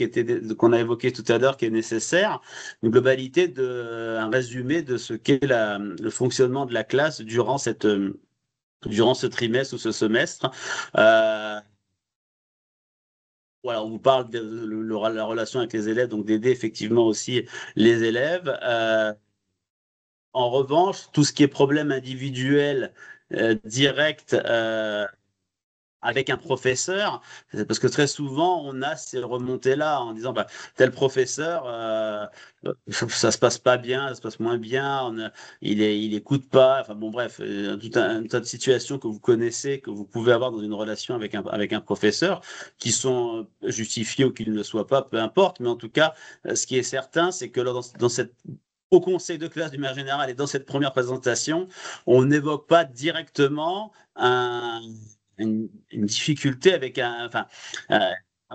qu'on a évoqué tout à l'heure, qui est nécessaire, une globalité, un résumé de ce qu'est le fonctionnement de la classe durant ce trimestre ou ce semestre. Euh, voilà, on vous parle de la relation avec les élèves, donc d'aider effectivement aussi les élèves. En revanche, tout ce qui est problème individuel direct avec un professeur, parce que très souvent, on a ces remontées-là en disant, bah, tel professeur, ça se passe pas bien, ça se passe moins bien, il écoute pas, enfin bon, bref, un tas de situations que vous connaissez, que vous pouvez avoir dans une relation avec un professeur, qui sont justifiées ou qui ne le soient pas, peu importe, mais en tout cas, ce qui est certain, c'est que là, dans cette au conseil de classe du maire général et dans cette première présentation, on n'évoque pas directement une difficulté avec euh,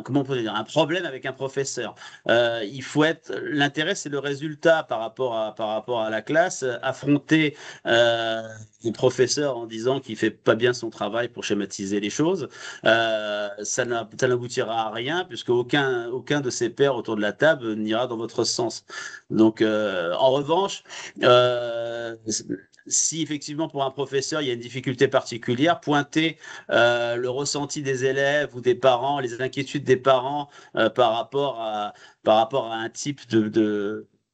comment on peut dire, un problème avec un professeur. Il faut être, l'intérêt, c'est le résultat par rapport à la classe. Affronter les professeurs en disant qu'il fait pas bien son travail pour schématiser les choses, ça n'aboutira à rien puisque aucun de ses pairs autour de la table n'ira dans votre sens. Donc, en revanche, si effectivement pour un professeur il y a une difficulté particulière, pointer le ressenti des élèves ou des parents, les inquiétudes des parents par rapport à un type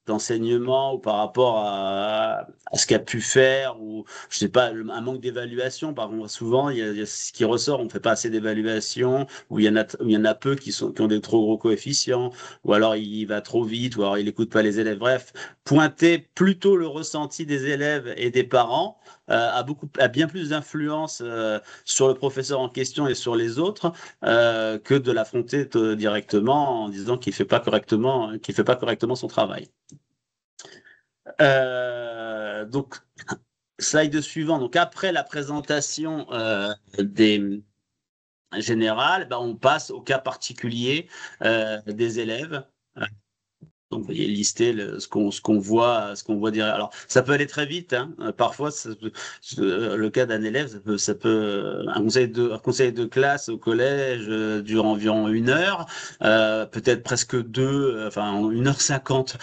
d'enseignement ou par rapport à ce qu'a pu faire ou je sais pas un manque d'évaluation. Par contre, souvent il y a ce qui ressort, on ne fait pas assez d'évaluation ou il y en a peu qui ont des trop gros coefficients ou alors il va trop vite ou alors il écoute pas les élèves. Bref, pointer plutôt le ressenti des élèves et des parents a bien plus d'influence sur le professeur en question et sur les autres que de l'affronter directement en disant qu'il fait pas correctement son travail. Donc, slide suivant. Donc, après la présentation des générales, ben, on passe au cas particulier des élèves. Donc, vous voyez lister ce qu'on voit dire. Alors, ça peut aller très vite. Hein. Parfois, le cas d'un élève, un conseil de classe au collège dure environ 1 heure, peut-être presque enfin 1h50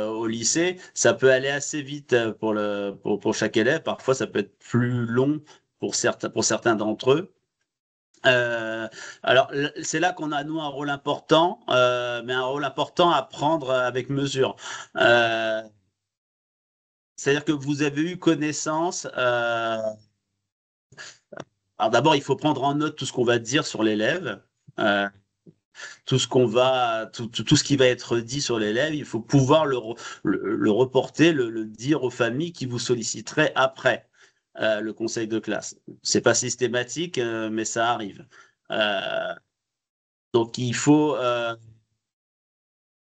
au lycée. Ça peut aller assez vite pour chaque élève. Parfois, ça peut être plus long pour certains d'entre eux. Alors, c'est là qu'on a, nous, un rôle important, mais un rôle important à prendre avec mesure. Euh, C'est-à-dire que vous avez eu connaissance. Alors, d'abord, il faut prendre en note tout ce qu'on va dire sur l'élève. Euh, tout ce qui va être dit sur l'élève, il faut pouvoir le reporter, le dire aux familles qui vous solliciteraient après le conseil de classe. C'est pas systématique, mais ça arrive. Euh, donc, il faut,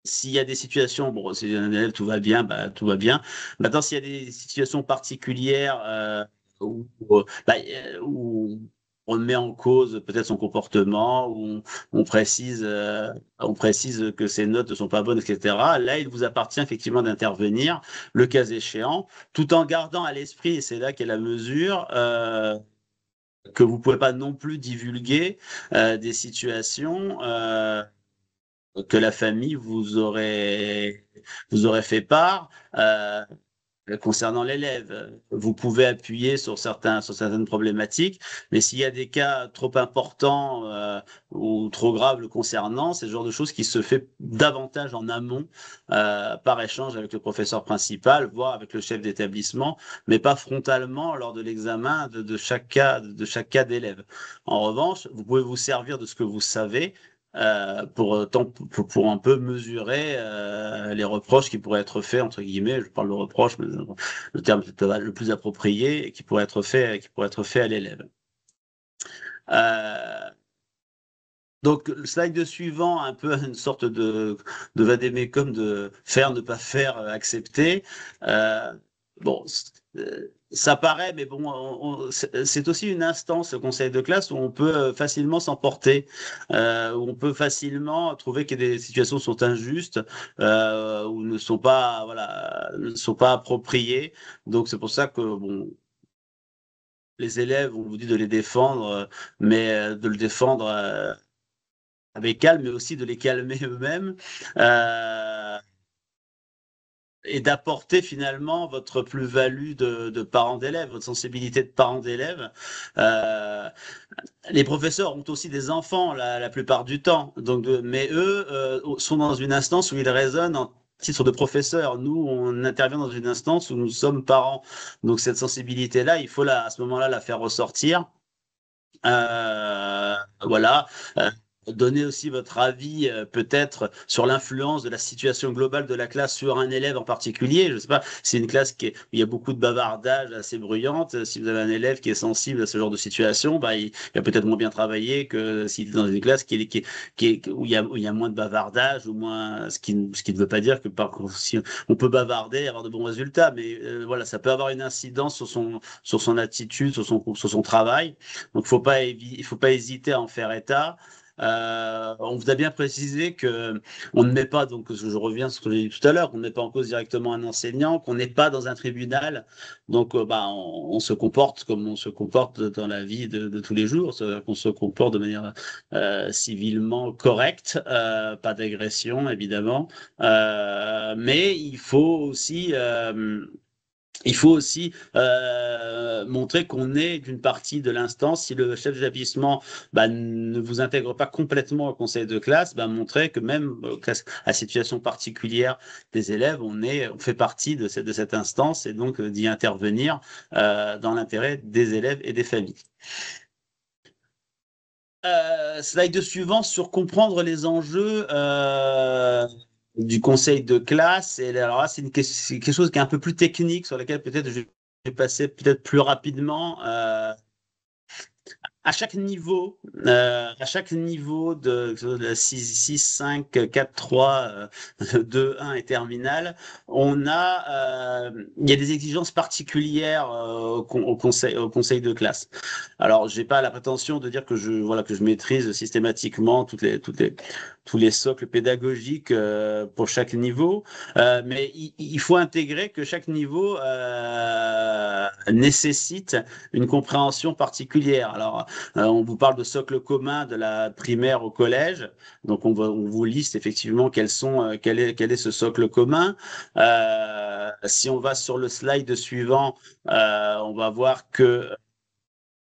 s'il y a des situations, bon, si un élève tout va bien, bah, tout va bien. Maintenant, s'il y a des situations particulières où on met en cause peut-être son comportement, où on précise que ses notes ne sont pas bonnes, etc. Là, il vous appartient effectivement d'intervenir, le cas échéant, tout en gardant à l'esprit, et c'est là qu'est la mesure, que vous ne pouvez pas non plus divulguer des situations. Que la famille vous aurait fait part concernant l'élève. Vous pouvez appuyer sur certaines problématiques, mais s'il y a des cas trop importants ou trop graves le concernant, c'est le genre de choses qui se fait davantage en amont par échange avec le professeur principal, voire avec le chef d'établissement, mais pas frontalement lors de l'examen de chaque cas d'élève. En revanche, vous pouvez vous servir de ce que vous savez pour un peu mesurer les reproches qui pourraient être faits, entre guillemets, je parle de reproches, mais le terme peut-être le plus approprié, et qui pourrait être fait à l'élève. Donc, le slide suivant, un peu une sorte de vadémécum de faire, ne pas faire, accepter. Bon, ça paraît, mais bon, c'est aussi une instance, le conseil de classe, où on peut facilement s'emporter, où on peut facilement trouver que des situations sont injustes, ou ne sont pas appropriées. Donc, c'est pour ça que, bon, les élèves, on vous dit de les défendre, mais de le défendre avec calme, mais aussi de les calmer eux-mêmes. Et d'apporter finalement votre plus-value de parent d'élève, votre sensibilité de parent d'élève. Euh, les professeurs ont aussi des enfants la plupart du temps, mais eux sont dans une instance où ils raisonnent titre de professeur. Nous, on intervient dans une instance où nous sommes parents. Donc cette sensibilité-là, il faut à ce moment-là la faire ressortir. Voilà. Euh, Donnez aussi votre avis peut-être sur l'influence de la situation globale de la classe sur un élève en particulier. Je ne sais pas, c'est une classe où il y a beaucoup de bavardage assez bruyante. Si vous avez un élève qui est sensible à ce genre de situation, bah, il va peut-être moins bien travailler que s'il est dans une classe où il y a moins de bavardage ou moins, ce qui ne veut pas dire que par contre, si on peut bavarder et avoir de bons résultats, mais voilà, ça peut avoir une incidence sur son attitude, sur son travail. Donc, il faut pas hésiter à en faire état. On vous a bien précisé que on ne met pas, donc je reviens sur ce que j'ai dit tout à l'heure, qu'on ne met pas en cause directement un enseignant, qu'on n'est pas dans un tribunal. Donc, bah, on se comporte comme on se comporte dans la vie de tous les jours, c'est-à-dire qu'on se comporte de manière civilement correcte, pas d'agression évidemment, mais il faut aussi montrer qu'on est d'une partie de l'instance. Si le chef d'établissement bah, ne vous intègre pas complètement au conseil de classe, bah, montrer que même à situation particulière des élèves, on fait partie de cette instance et donc d'y intervenir dans l'intérêt des élèves et des familles. Slide suivant sur comprendre les enjeux du conseil de classe. Et alors là, c'est quelque chose qui est un peu plus technique sur lequel peut-être je vais passer peut-être plus rapidement. À chaque niveau de 6, 5, 4, 3, 2, 1 et terminale, il y a des exigences particulières au conseil de classe. Alors, j'ai pas la prétention de dire que je maîtrise systématiquement tous les socles pédagogiques pour chaque niveau, mais il faut intégrer que chaque niveau nécessite une compréhension particulière. Alors, on vous parle de socle commun de la primaire au collège. Donc, on vous liste effectivement quel est ce socle commun. Si on va sur le slide suivant, on va voir que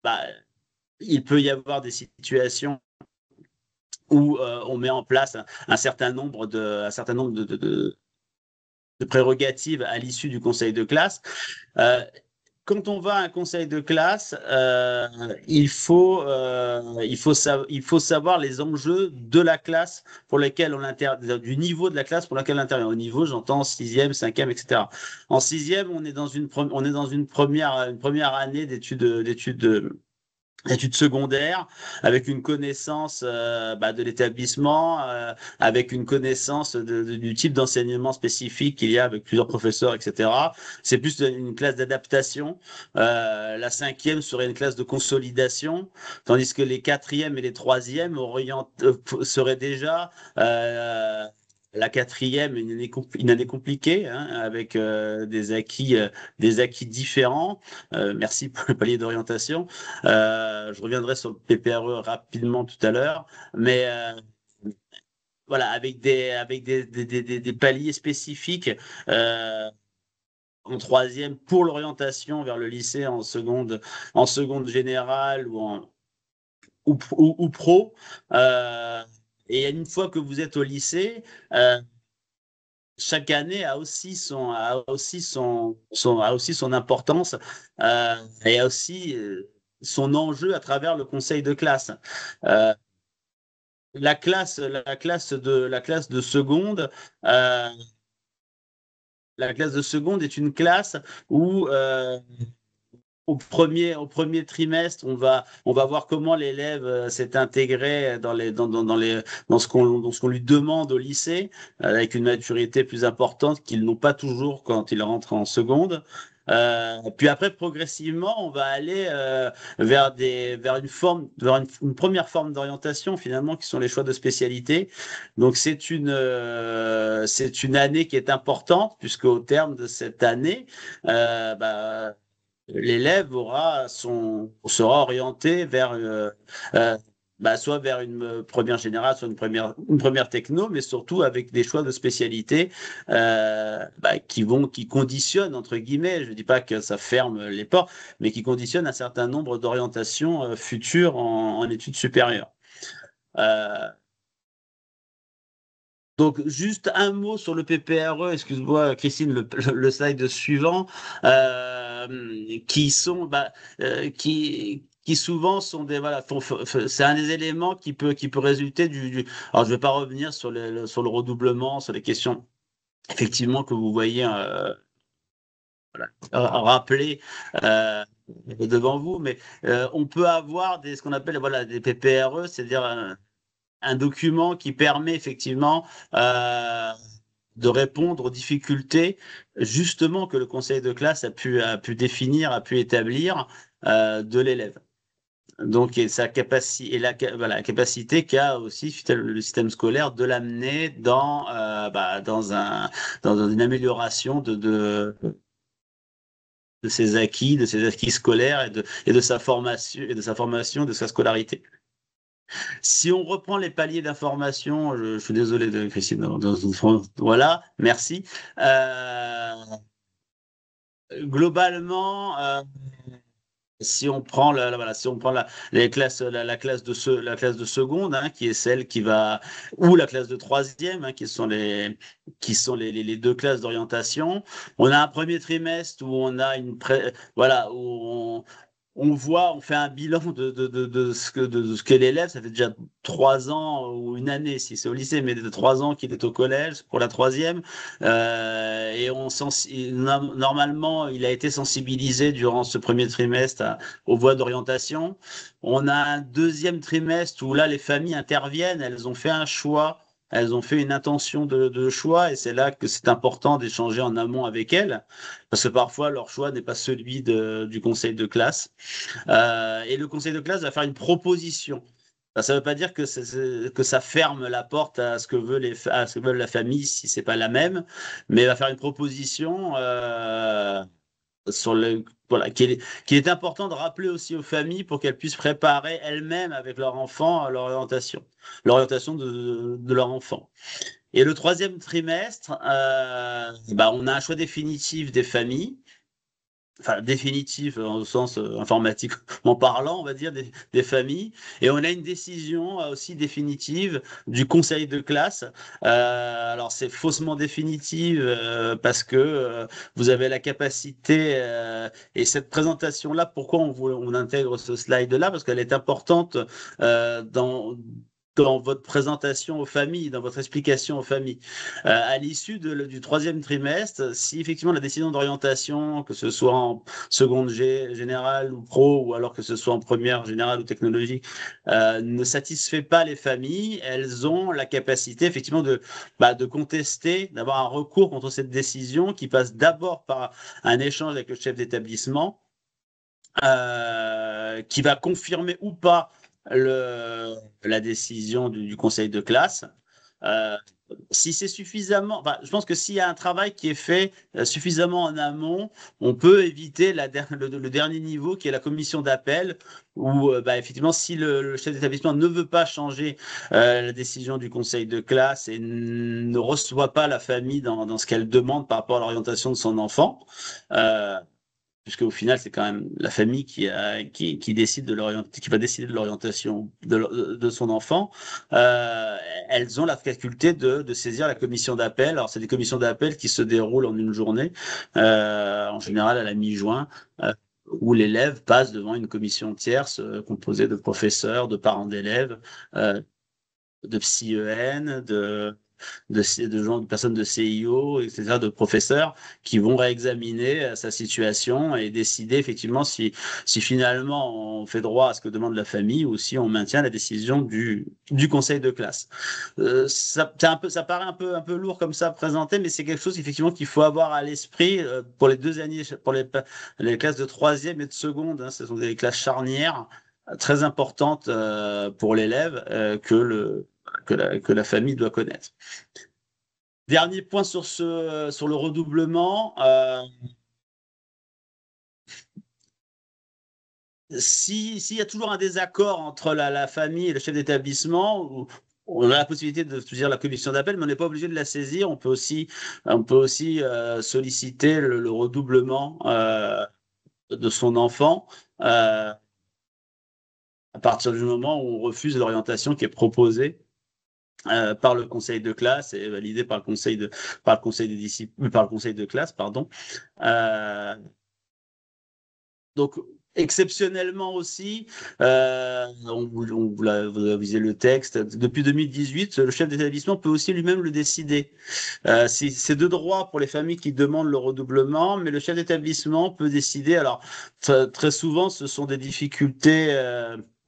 bah, il peut y avoir des situations où on met en place un certain nombre de prérogatives à l'issue du conseil de classe. Euh, Quand on va à un conseil de classe, il faut savoir les enjeux de la classe du niveau de la classe pour laquelle on intervient. Au niveau, j'entends sixième, cinquième, etc. En sixième, on est dans une première année d'études secondaires, avec une connaissance bah, de l'établissement, avec une connaissance du type d'enseignement spécifique qu'il y a avec plusieurs professeurs, etc. C'est plus une classe d'adaptation. La cinquième serait une classe de consolidation, tandis que les quatrièmes et les troisièmes seraient déjà la quatrième, une année compliquée, hein, avec des acquis différents. Merci pour le palier d'orientation. Je reviendrai sur le PPRE rapidement tout à l'heure, mais voilà, avec des paliers spécifiques euh, en troisième pour l'orientation vers le lycée en seconde générale ou pro. Euh, et une fois que vous êtes au lycée, euh, chaque année a aussi son importance et a aussi son enjeu à travers le conseil de classe. Euh, la classe de seconde, euh, est une classe où au premier trimestre, on va voir comment l'élève s'est intégré dans ce qu'on lui demande au lycée, avec une maturité plus importante qu'ils n'ont pas toujours quand ils rentrent en seconde. Puis après, progressivement, on va aller vers une première forme d'orientation, finalement, qui sont les choix de spécialité. Donc, c'est une année qui est importante, puisque au terme de cette année, bah, l'élève sera orienté euh, soit vers une première générale, soit une première techno, mais surtout avec des choix de spécialité qui conditionnent, entre guillemets, je ne dis pas que ça ferme les portes, mais qui conditionnent un certain nombre d'orientations futures en études supérieures. Euh, Donc, juste un mot sur le PPRE, excuse-moi, Christine, le slide suivant, qui sont, qui souvent sont des, voilà, c'est un des éléments qui peut résulter alors je vais pas revenir sur sur le redoublement, sur les questions, effectivement, que vous voyez, rappeler, devant vous, mais, on peut avoir ce qu'on appelle, voilà, des PPRE, c'est-à-dire un document qui permet effectivement, de répondre aux difficultés justement que le conseil de classe a pu définir, a pu établir, de l'élève. Donc, et sa capacité, voilà, la capacité qu'a aussi le système scolaire de l'amener dans une amélioration de ses acquis scolaires et de sa formation, de sa scolarité. Si on reprend les paliers d'information, je suis désolé de Christine, voilà, merci. Euh, Globalement, si on prend voilà, si on prend les classes, la classe de seconde, hein, qui est celle qui va, ou la classe de troisième, hein, qui sont les deux classes d'orientation. On a un premier trimestre où on a voilà, on voit, on fait un bilan de ce qu'est l'élève. Ça fait déjà 3 ans ou une année si c'est au lycée, mais de 3 ans qu'il est au collège pour la troisième. Et normalement, il a été sensibilisé durant ce premier trimestre aux voies d'orientation. On a un deuxième trimestre où là, les familles interviennent. Elles ont fait un choix. Elles ont fait une intention de choix et c'est là que c'est important d'échanger en amont avec elles, parce que parfois leur choix n'est pas celui du conseil de classe. Et le conseil de classe va faire une proposition. Ça ne veut pas dire que ça ferme la porte à ce que à ce que veut la famille si c'est pas la même, mais il va faire une proposition, voilà, qu'il est important de rappeler aussi aux familles pour qu'elles puissent préparer elles-mêmes avec leur enfant à l'orientation de leur enfant. Et le troisième trimestre, on a un choix définitif des familles, enfin définitif, au sens, informatiquement parlant, on va dire, des familles. Et on a une décision, aussi définitive du conseil de classe. Alors c'est faussement définitive, parce que, vous avez la capacité, et cette présentation-là, pourquoi on intègre ce slide-là? Parce qu'elle est importante, dans votre présentation aux familles, dans votre explication aux familles. À l'issue du troisième trimestre, si effectivement la décision d'orientation, que ce soit en seconde générale ou pro, ou alors que ce soit en première générale ou technologique, ne satisfait pas les familles, elles ont la capacité effectivement de contester, d'avoir un recours contre cette décision qui passe d'abord par un échange avec le chef d'établissement, qui va confirmer ou pas la décision du conseil de classe. Euh, Si c'est suffisamment, je pense que s'il y a un travail qui est fait, suffisamment en amont, on peut éviter le dernier niveau qui est la commission d'appel, où, effectivement, si le chef d'établissement ne veut pas changer, la décision du conseil de classe et ne reçoit pas la famille dans ce qu'elle demande par rapport à l'orientation de son enfant, euh, puisque au final, c'est quand même la famille qui décide qui va décider de l'orientation de son enfant. Euh, Elles ont la faculté de saisir la commission d'appel. Alors, c'est des commissions d'appel qui se déroulent en une journée, en général à la mi-juin, où l'élève passe devant une commission tierce, composée de professeurs, de parents d'élèves, de psy-EN, de personnes de CIO, etc., de professeurs qui vont réexaminer, sa situation et décider effectivement si finalement on fait droit à ce que demande la famille ou si on maintient la décision du conseil de classe. Ça paraît un peu lourd comme ça présenté, mais c'est quelque chose effectivement qu'il faut avoir à l'esprit, pour les 2 années, pour les classes de troisième et de seconde, hein. Ce sont des classes charnières, très importantes, pour l'élève, que la famille doit connaître. Dernier point sur le redoublement. S'il y a toujours un désaccord entre la famille et le chef d'établissement, on a la possibilité de saisir la commission d'appel, mais on n'est pas obligé de la saisir. On peut aussi, solliciter le redoublement, de son enfant, à partir du moment où on refuse l'orientation qui est proposée. par le conseil de classe et validé par le conseil des disciples, par le conseil de classe, pardon. Euh, donc, exceptionnellement aussi, vous avez le texte, depuis 2018, le chef d'établissement peut aussi lui-même le décider. C'est de droit pour les familles qui demandent le redoublement, mais le chef d'établissement peut décider. Alors, très souvent, ce sont des difficultés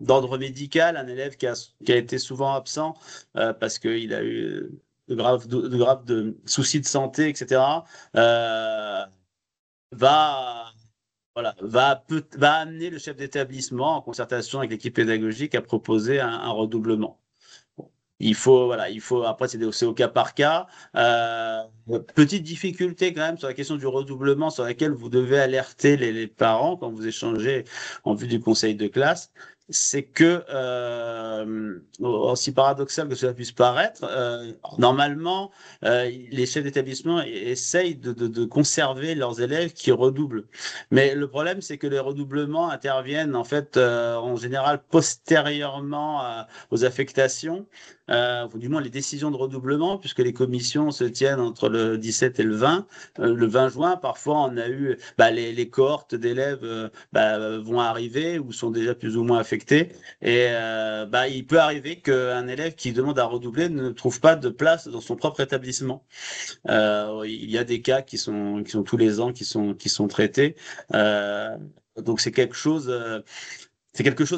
d'ordre médical, un élève qui a été souvent absent parce qu'il a eu de soucis de santé, etc. euh, va va amener le chef d'établissement en concertation avec l'équipe pédagogique à proposer un redoublement. Après, c'est au cas par cas. Petite difficulté quand même sur la question du redoublement sur laquelle vous devez alerter les parents quand vous échangez en vue du conseil de classe. C'est que, aussi paradoxal que cela puisse paraître, normalement, les chefs d'établissement essayent de conserver leurs élèves qui redoublent. Mais le problème, c'est que les redoublements interviennent en fait en général postérieurement aux affectations, ou du moins les décisions de redoublement, puisque les commissions se tiennent entre le 17 et le 20. Le 20 juin, parfois, on a eu les cohortes d'élèves vont arriver ou sont déjà plus ou moins affectés. Et il peut arriver qu'un élève qui demande à redoubler ne trouve pas de place dans son propre établissement. Il y a des cas qui sont tous les ans, qui sont traités. Donc c'est quelque chose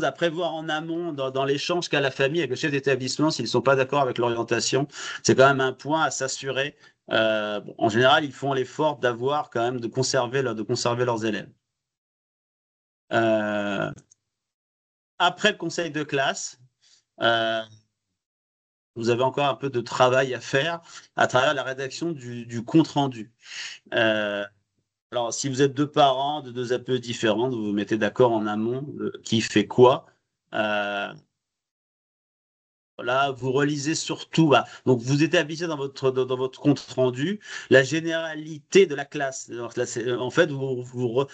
à prévoir en amont dans l'échange qu'a la famille avec le chef d'établissement s'ils ne sont pas d'accord avec l'orientation. C'est quand même un point à s'assurer. En général, ils font l'effort d'avoir quand même de conserver leurs élèves. Euh, Après le conseil de classe, euh, vous avez encore un peu de travail à faire à travers la rédaction du compte rendu. Euh, alors, si vous êtes deux parents de deux APE différents, vous vous mettez d'accord en amont de qui fait quoi. Euh, Là, vous relisez surtout, donc vous établissez dans votre compte rendu la généralité de la classe. Alors, là, en fait, vous, re-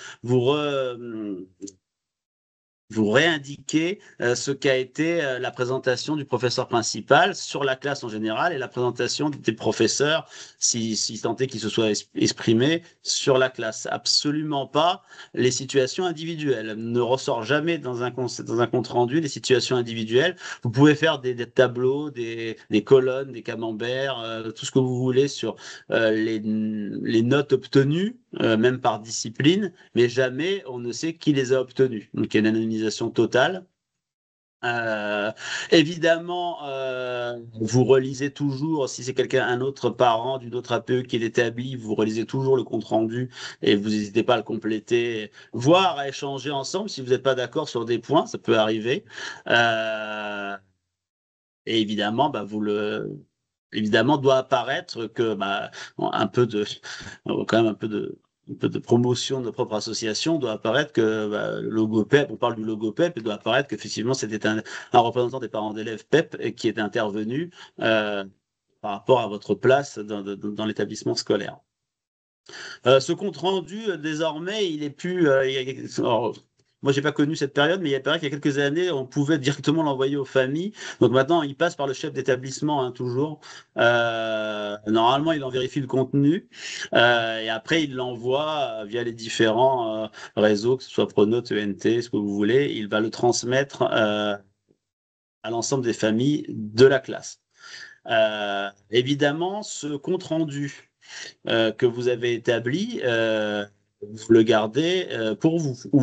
vous réindiquez ce qu'a été la présentation du professeur principal sur la classe en général et la présentation des professeurs, si tant est qu'ils se soient exprimés sur la classe. Absolument pas les situations individuelles. Ne ressort jamais dans un compte rendu les situations individuelles. Vous pouvez faire des tableaux, des colonnes, des camemberts, tout ce que vous voulez sur les notes obtenues, même par discipline, mais jamais on ne sait qui les a obtenues. Donc il y a une anonymisation totale. Euh, Évidemment, vous relisez toujours, si c'est un autre parent d'une autre APE qui est établi, vous relisez toujours le compte rendu et vous n'hésitez pas à le compléter, voire à échanger ensemble si vous n'êtes pas d'accord sur des points, ça peut arriver. Et évidemment, évidemment doit apparaître que un peu de quand même un peu de promotion de notre propre association doit apparaître que le logo PEP, on parle du logo PEP, il doit apparaître qu'effectivement c'était un représentant des parents d'élèves PEP qui est intervenu par rapport à votre place dans l'établissement scolaire. Ce compte rendu, désormais, il est plus. Alors, moi, j'ai pas connu cette période, mais il y a qu'il y a quelques années, on pouvait directement l'envoyer aux familles. Donc maintenant, il passe par le chef d'établissement, hein, toujours. Normalement, il en vérifie le contenu et après, il l'envoie via les différents réseaux, que ce soit Pronote, ENT, ce que vous voulez. Il va le transmettre à l'ensemble des familles de la classe. Évidemment, ce compte rendu que vous avez établi, vous le gardez pour vous, ou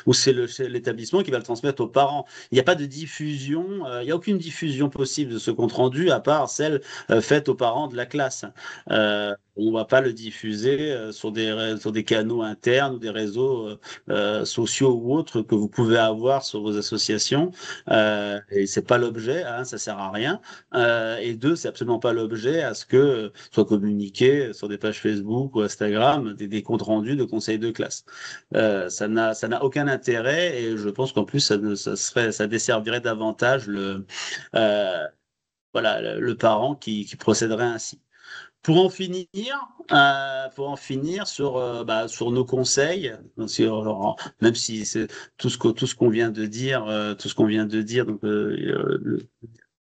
ou c'est l'établissement qui va le transmettre aux parents. Il n'y a pas de diffusion, il n'y a aucune diffusion possible de ce compte rendu à part celle faite aux parents de la classe. On ne va pas le diffuser sur des canaux internes ou des réseaux sociaux ou autres que vous pouvez avoir sur vos associations. Et c'est pas l'objet, hein, ça sert à rien. Et deux, c'est absolument pas l'objet à ce que soit communiqué sur des pages Facebook ou Instagram des comptes rendus de conseils de classe. Ça n'a aucun intérêt et je pense qu'en plus ça desservirait davantage euh, le parent qui procéderait ainsi. Pour en finir sur nos conseils, même si c'est tout ce qu'on vient de dire, donc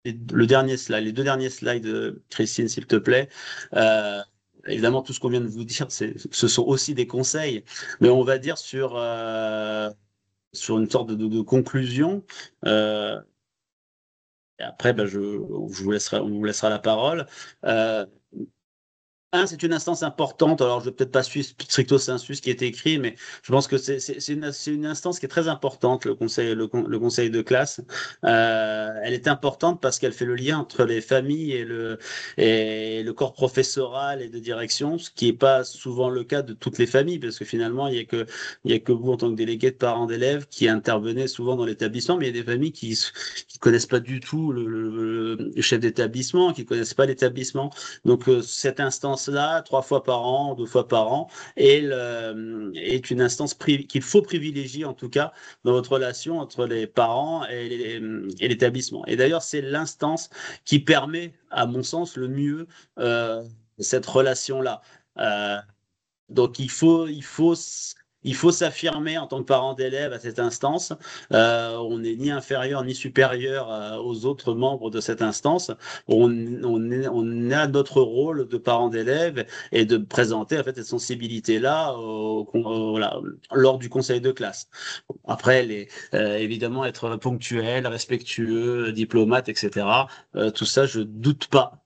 les deux derniers slides, Christine, s'il te plaît. Évidemment, tout ce qu'on vient de vous dire, ce sont aussi des conseils, mais on va dire sur une sorte de conclusion. Et après, on vous laissera la parole. C'est une instance importante. Alors, je ne vais peut-être pas suivre stricto sensu ce qui est écrit, mais je pense que c'est une instance qui est très importante, le conseil de classe. Elle est importante parce qu'elle fait le lien entre les familles et le corps professoral et de direction, ce qui n'est pas souvent le cas de toutes les familles, parce que finalement, il y a que vous, en tant que délégué de parents d'élèves, qui intervenez souvent dans l'établissement, mais il y a des familles qui connaissent pas du tout le chef d'établissement, qui connaissent pas l'établissement. Donc, cette instance-là, 3 fois par an, 2 fois par an, est une instance qu'il faut privilégier, en tout cas, dans votre relation entre les parents et l'établissement. Et d'ailleurs, c'est l'instance qui permet, à mon sens, le mieux cette relation-là. Donc, il faut s'affirmer en tant que parent d'élève à cette instance. On n'est ni inférieur ni supérieur aux autres membres de cette instance. On a notre rôle de parent d'élève et de présenter en fait cette sensibilité-là voilà, lors du conseil de classe. Après, évidemment, être ponctuel, respectueux, diplomate, etc. Tout ça, je doute pas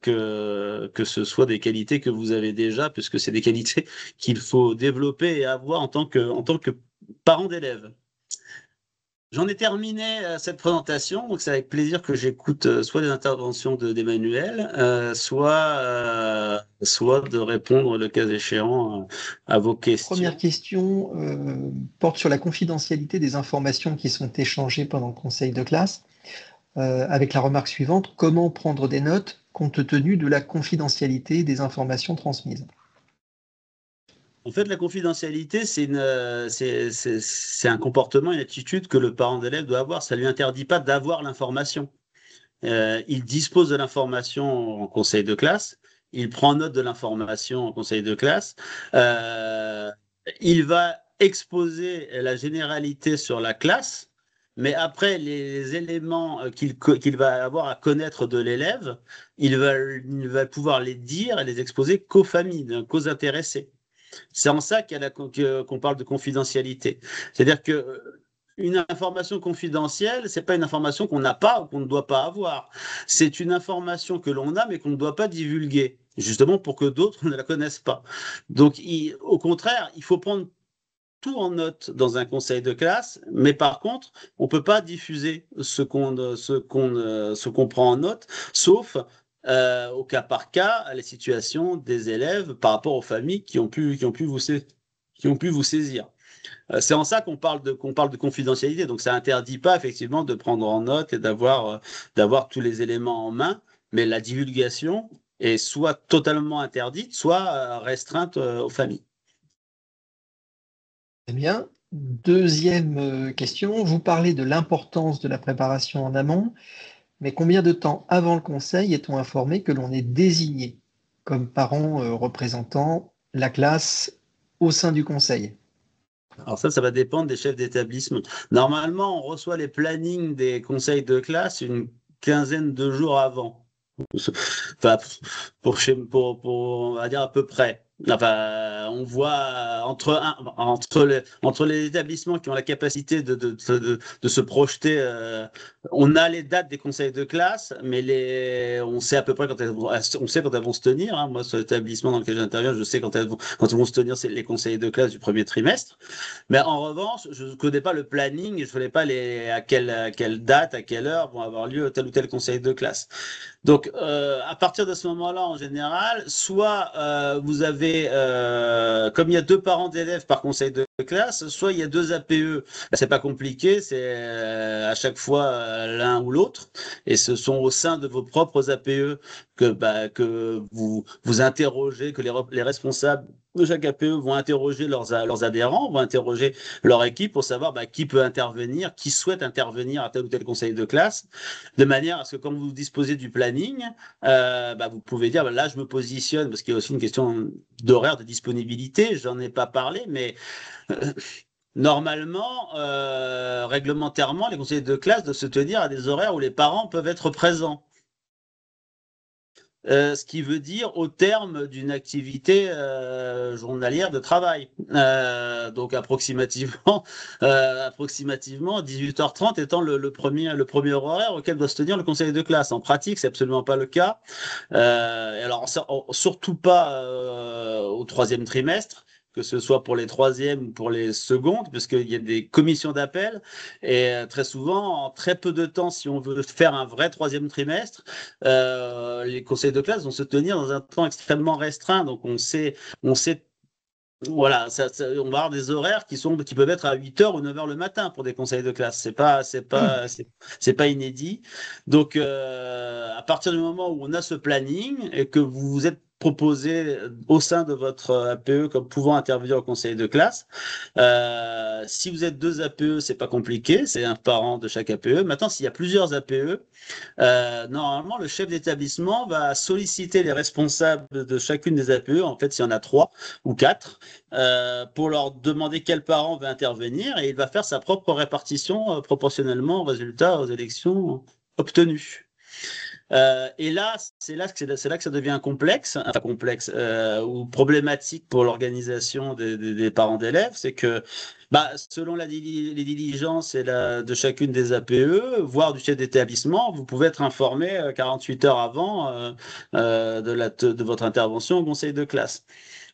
que ce soit des qualités que vous avez déjà, puisque c'est des qualités qu'il faut développer et avoir en tant que parent d'élève. J'en ai terminé cette présentation, donc c'est avec plaisir que j'écoute soit les interventions d'Emmanuel, soit de répondre le cas échéant à vos questions. Première question porte sur la confidentialité des informations qui sont échangées pendant le conseil de classe, avec la remarque suivante: comment prendre des notes compte tenu de la confidentialité des informations transmises? En fait, la confidentialité, c'est un comportement, une attitude que le parent d'élève doit avoir. Ça ne lui interdit pas d'avoir l'information. Il dispose de l'information en conseil de classe, il prend note de l'information en conseil de classe, il va exposer la généralité sur la classe, mais après, les éléments qu'il va avoir à connaître de l'élève, il va pouvoir les dire et les exposer qu'aux familles, qu'aux intéressés. C'est en ça qu'on parle de confidentialité. C'est-à-dire que une information confidentielle, c'est pas une information qu'on n'a pas ou qu'on ne doit pas avoir. C'est une information que l'on a mais qu'on ne doit pas divulguer, justement pour que d'autres ne la connaissent pas. Donc, au contraire, il faut prendre tout en note dans un conseil de classe, mais par contre, on ne peut pas diffuser ce qu'on prend en note, sauf au cas par cas, à la situation des élèves par rapport aux familles qui ont pu vous saisir. C'est en ça qu'on parle de confidentialité. Donc, ça interdit pas effectivement de prendre en note et d'avoir tous les éléments en main, mais la divulgation est soit totalement interdite, soit restreinte aux familles. Très bien. Deuxième question, vous parlez de l'importance de la préparation en amont, mais combien de temps avant le conseil est-on informé que l'on est désigné comme parent représentant la classe au sein du conseil? Alors ça va dépendre des chefs d'établissement. Normalement, on reçoit les plannings des conseils de classe une quinzaine de jours avant. Enfin, on va dire à peu près. Enfin, on voit entre les établissements qui ont la capacité de se projeter, on a les dates des conseils de classe, mais on sait à peu près quand on sait quand elles vont se tenir. Hein. Moi, sur l'établissement dans lequel j'interviens, je sais quand elles vont se tenir, c'est les conseils de classe du premier trimestre. Mais en revanche, je ne connais pas le planning, je ne connais pas à quelle date, à quelle heure vont avoir lieu tel ou tel conseil de classe. Donc, à partir de ce moment-là, en général, soit vous avez, comme il y a 2 parents d'élèves par conseil de classe, soit il y a 2 APE. C'est pas compliqué, c'est à chaque fois l'un ou l'autre, et ce sont au sein de vos propres APE que vous interrogez, que les responsables de chaque APE vont interroger leurs adhérents, vont interroger leur équipe pour savoir qui peut intervenir, qui souhaite intervenir à tel ou tel conseil de classe, de manière à ce que quand vous disposez du planning, vous pouvez dire là je me positionne, parce qu'il y a aussi une question d'horaire, de disponibilité, j'en ai pas parlé, mais Normalement, réglementairement, les conseillers de classe doivent se tenir à des horaires où les parents peuvent être présents. Ce qui veut dire au terme d'une activité journalière de travail. Donc approximativement 18h30 étant le premier horaire auquel doit se tenir le conseil de classe. En pratique, c'est absolument pas le cas. Et alors, surtout pas au troisième trimestre, que ce soit pour les troisièmes ou pour les secondes, parce qu'il y a des commissions d'appel. Et très souvent, en très peu de temps, si on veut faire un vrai troisième trimestre, les conseils de classe vont se tenir dans un temps extrêmement restreint. Donc, on sait voilà, on va avoir des horaires qui peuvent être à 8h ou 9h le matin pour des conseils de classe. C'est pas inédit. Donc, à partir du moment où on a ce planning et que vous vous êtes proposé au sein de votre APE comme pouvant intervenir au conseil de classe, si vous êtes deux APE, c'est pas compliqué, c'est un parent de chaque APE. Maintenant, s'il y a plusieurs APE, normalement, le chef d'établissement va solliciter les responsables de chacune des APE, en fait, s'il y en a trois ou quatre, pour leur demander quel parent va intervenir et il va faire sa propre répartition proportionnellement aux élections obtenues. Et là, c'est là que ça devient complexe, enfin complexe ou problématique pour l'organisation des parents d'élèves, c'est que selon les diligences de chacune des APE, voire du chef d'établissement, vous pouvez être informé 48 heures avant de votre intervention au conseil de classe.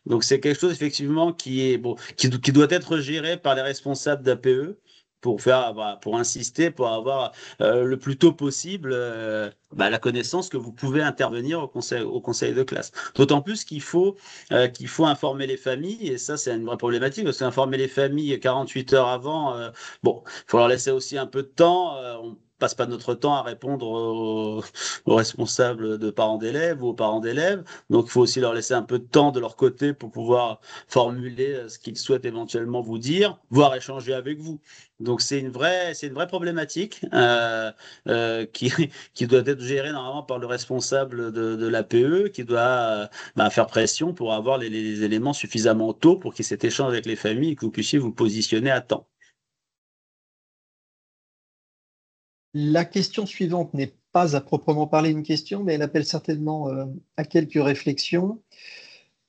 Donc c'est quelque chose effectivement qui doit être géré par les responsables d'APE pour insister, pour avoir le plus tôt possible la connaissance que vous pouvez intervenir au conseil de classe. D'autant plus qu'il faut informer les familles, et ça c'est une vraie problématique, parce qu'informer les familles 48 heures avant, il faut leur laisser aussi un peu de temps. On passe pas notre temps à répondre aux responsables de parents d'élèves ou aux parents d'élèves. Donc, il faut aussi leur laisser un peu de temps de leur côté pour pouvoir formuler ce qu'ils souhaitent éventuellement vous dire, voire échanger avec vous. Donc, c'est une vraie problématique qui doit être gérée normalement par le responsable de l'APE, qui doit faire pression pour avoir les éléments suffisamment tôt pour qu'il y ait cet échange avec les familles et que vous puissiez vous positionner à temps. La question suivante n'est pas à proprement parler une question, mais elle appelle certainement à quelques réflexions.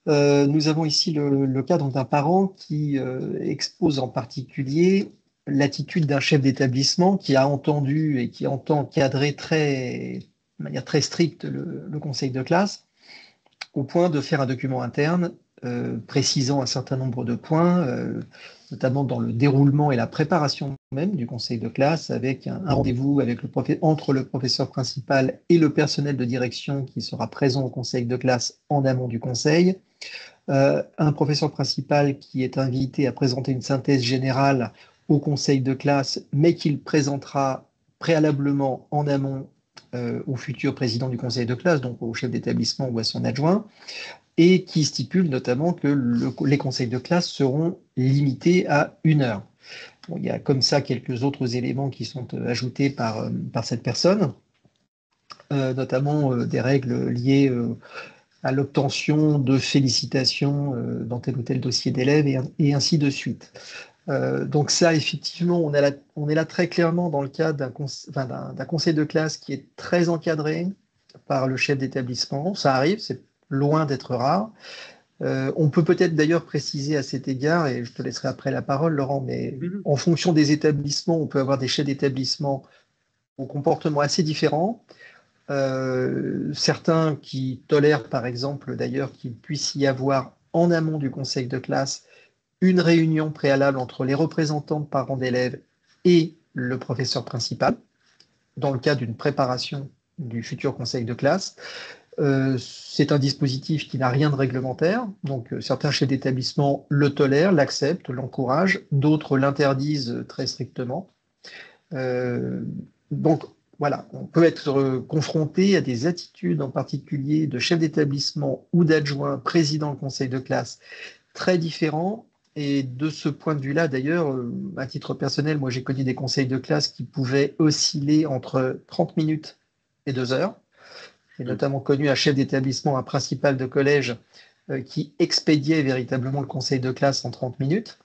Nous avons ici le cas d'un parent qui expose en particulier l'attitude d'un chef d'établissement qui a entendu et qui entend cadrer de manière très stricte le conseil de classe, au point de faire un document interne précisant un certain nombre de points, notamment dans le déroulement et la préparation même du conseil de classe, avec un rendez-vous entre le professeur principal et le personnel de direction qui sera présent au conseil de classe en amont du conseil. Un professeur principal qui est invité à présenter une synthèse générale au conseil de classe, mais qu'il présentera préalablement en amont au futur président du conseil de classe, donc au chef d'établissement ou à son adjoint, et qui stipule notamment que les conseils de classe seront limités à 1 heure. Bon, il y a comme ça quelques autres éléments qui sont ajoutés par cette personne, notamment des règles liées à l'obtention de félicitations dans tel ou tel dossier d'élève et ainsi de suite. Donc ça, effectivement, on est là très clairement dans le cadre d'un conseil de classe qui est très encadré par le chef d'établissement. Ça arrive, c'est loin d'être rare. On peut peut-être d'ailleurs préciser à cet égard, et je te laisserai après la parole, Laurent, mais en fonction des établissements, on peut avoir des chefs d'établissement au comportement assez différents. Certains qui tolèrent, par exemple, d'ailleurs, qu'il puisse y avoir en amont du conseil de classe une réunion préalable entre les représentants de parents d'élèves et le professeur principal, dans le cas d'une préparation du futur conseil de classe. C'est un dispositif qui n'a rien de réglementaire, donc certains chefs d'établissement le tolèrent, l'acceptent, l'encouragent, d'autres l'interdisent très strictement. Donc voilà, on peut être confronté à des attitudes en particulier de chefs d'établissement ou d'adjoints président du conseil de classe très différents. Et de ce point de vue-là, d'ailleurs, à titre personnel, moi j'ai connu des conseils de classe qui pouvaient osciller entre 30 minutes et 2 heures. J'ai notamment connu un chef d'établissement, un principal de collège, qui expédiait véritablement le conseil de classe en 30 minutes.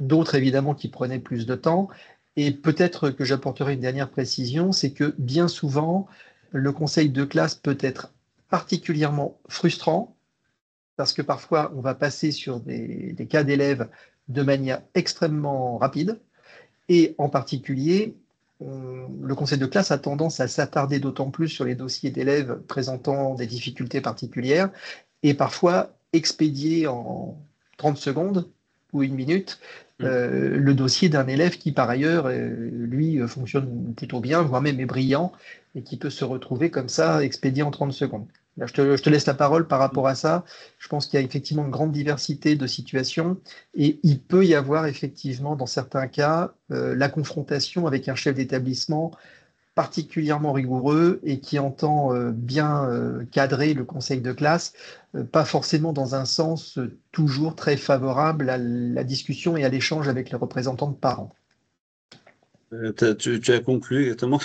d'autres évidemment qui prenaient plus de temps. Et peut-être que j'apporterai une dernière précision, c'est que bien souvent, le conseil de classe peut être particulièrement frustrant parce que parfois on va passer sur des cas d'élèves de manière extrêmement rapide et en particulier, le conseil de classe a tendance à s'attarder d'autant plus sur les dossiers d'élèves présentant des difficultés particulières et parfois expédier en 30 secondes ou une minute le dossier d'un élève qui, par ailleurs, lui, fonctionne plutôt bien, voire même est brillant, et qui peut se retrouver comme ça, expédié en 30 secondes. Là, je te laisse la parole par rapport à ça. Je pense qu'il y a effectivement une grande diversité de situations, et il peut y avoir effectivement, dans certains cas, la confrontation avec un chef d'établissement particulièrement rigoureux et qui entend bien cadrer le conseil de classe, pas forcément dans un sens toujours très favorable à la discussion et à l'échange avec les représentants de parents. Tu as conclu exactement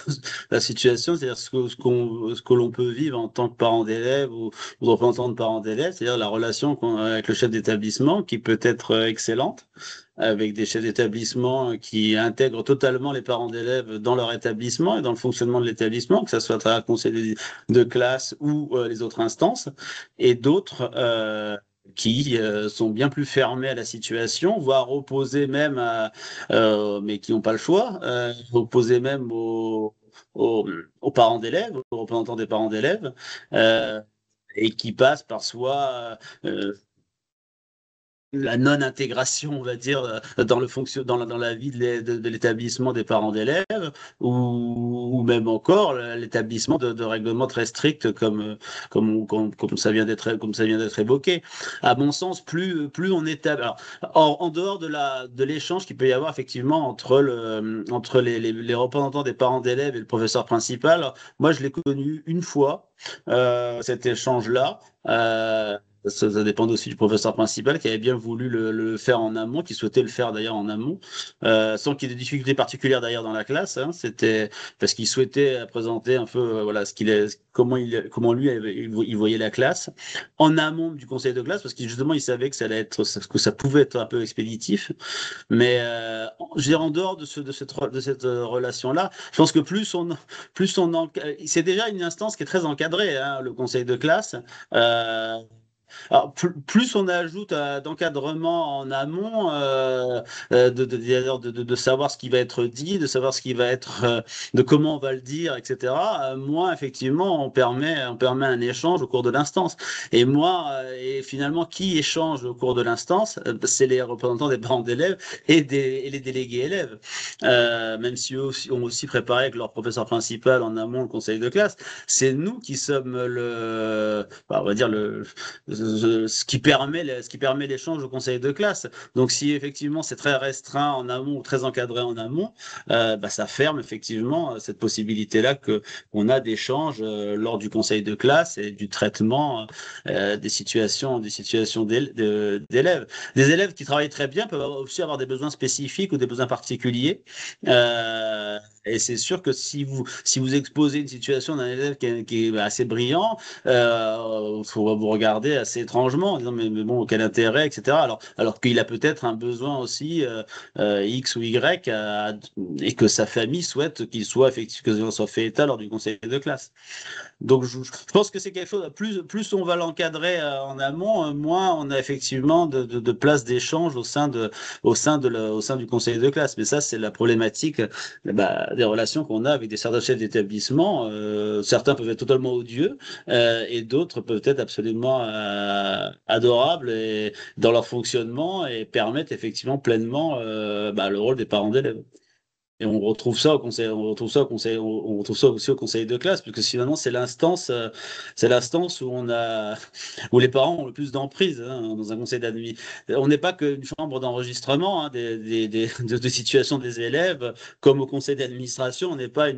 la situation, c'est-à-dire ce que l'on peut vivre en tant que parent d'élève ou représentant de parents d'élèves, c'est-à-dire la relation qu'on a avec le chef d'établissement qui peut être excellente, avec des chefs d'établissement qui intègrent totalement les parents d'élèves dans leur établissement et dans le fonctionnement de l'établissement, que ce soit à travers le conseil de classe ou les autres instances, et d'autres qui sont bien plus fermés à la situation, voire opposés même mais qui n'ont pas le choix, opposés même aux parents d'élèves, aux représentants des parents d'élèves, euh, et qui passent par soit la non-intégration, on va dire, dans dans la vie de l'établissement des parents d'élèves, ou même encore l'établissement de règlements très stricts comme ça vient d'être évoqué. À mon sens, plus on établit, alors, en dehors de l'échange qu'il peut y avoir effectivement entre les représentants des parents d'élèves et le professeur principal. Alors, moi, je l'ai connu une fois, cet échange-là. Ça dépend aussi du professeur principal qui avait bien voulu le faire en amont, qui souhaitait le faire d'ailleurs en amont, sans qu'il y ait des difficultés particulières d'ailleurs dans la classe. Hein. C'était parce qu'il souhaitait présenter un peu voilà comment lui il voyait la classe en amont du conseil de classe, parce que justement il savait que que ça pouvait être un peu expéditif. Mais je veux dire, en dehors de cette relation-là, je pense que c'est déjà une instance qui est très encadrée, hein, le conseil de classe. Euh, alors, plus on ajoute d'encadrement en amont, de savoir ce qui va être dit, de savoir ce qui va être, de comment on va le dire, etc., moins effectivement on permet un échange au cours de l'instance. Et finalement, qui échange au cours de l'instance? C'est les représentants des parents d'élèves et les délégués élèves. Même si eux aussi, ont aussi préparé avec leur professeur principal en amont le conseil de classe, c'est nous qui sommes on va dire ce qui permet l'échange au conseil de classe. Donc, si effectivement c'est très restreint en amont ou très encadré en amont, ça ferme effectivement cette possibilité-là qu'on a d'échange lors du conseil de classe et du traitement des situations d'élèves. Des élèves qui travaillent très bien peuvent aussi avoir des besoins spécifiques ou des besoins particuliers. Et c'est sûr que si vous exposez une situation d'un élève qui est assez brillant, faut vous regarder assez étrangement en disant mais bon, quel intérêt, etc. Alors qu'il a peut-être un besoin aussi X ou Y et que sa famille souhaite qu'il soit effectivement que ça soit fait état lors du conseil de classe. Donc, je pense que c'est quelque chose, plus on va l'encadrer en amont, moins on a effectivement de place d'échange au sein du conseil de classe. Mais ça, c'est la problématique des relations qu'on a avec des certains chefs d'établissement. Certains peuvent être totalement odieux et d'autres peuvent être absolument adorables dans leur fonctionnement et permettent effectivement pleinement le rôle des parents d'élèves. Et on retrouve ça au conseil, on retrouve ça au conseil, on retrouve ça aussi au conseil de classe, puisque finalement c'est l'instance où les parents ont le plus d'emprise hein, dans un conseil d'administration. On n'est pas qu'une chambre d'enregistrement hein, de situations des élèves, comme au conseil d'administration, on n'est pas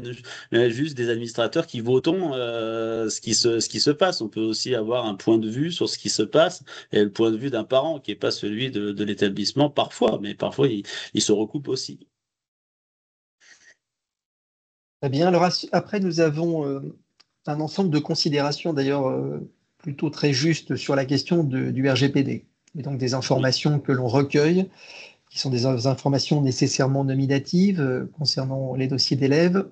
juste des administrateurs qui votons ce qui se passe. On peut aussi avoir un point de vue sur ce qui se passe et le point de vue d'un parent qui n'est pas celui de l'établissement parfois, mais parfois il se recoupe aussi. Très bien. Alors après, nous avons un ensemble de considérations, d'ailleurs plutôt très justes sur la question du RGPD, et donc des informations que l'on recueille, qui sont des informations nécessairement nominatives concernant les dossiers d'élèves,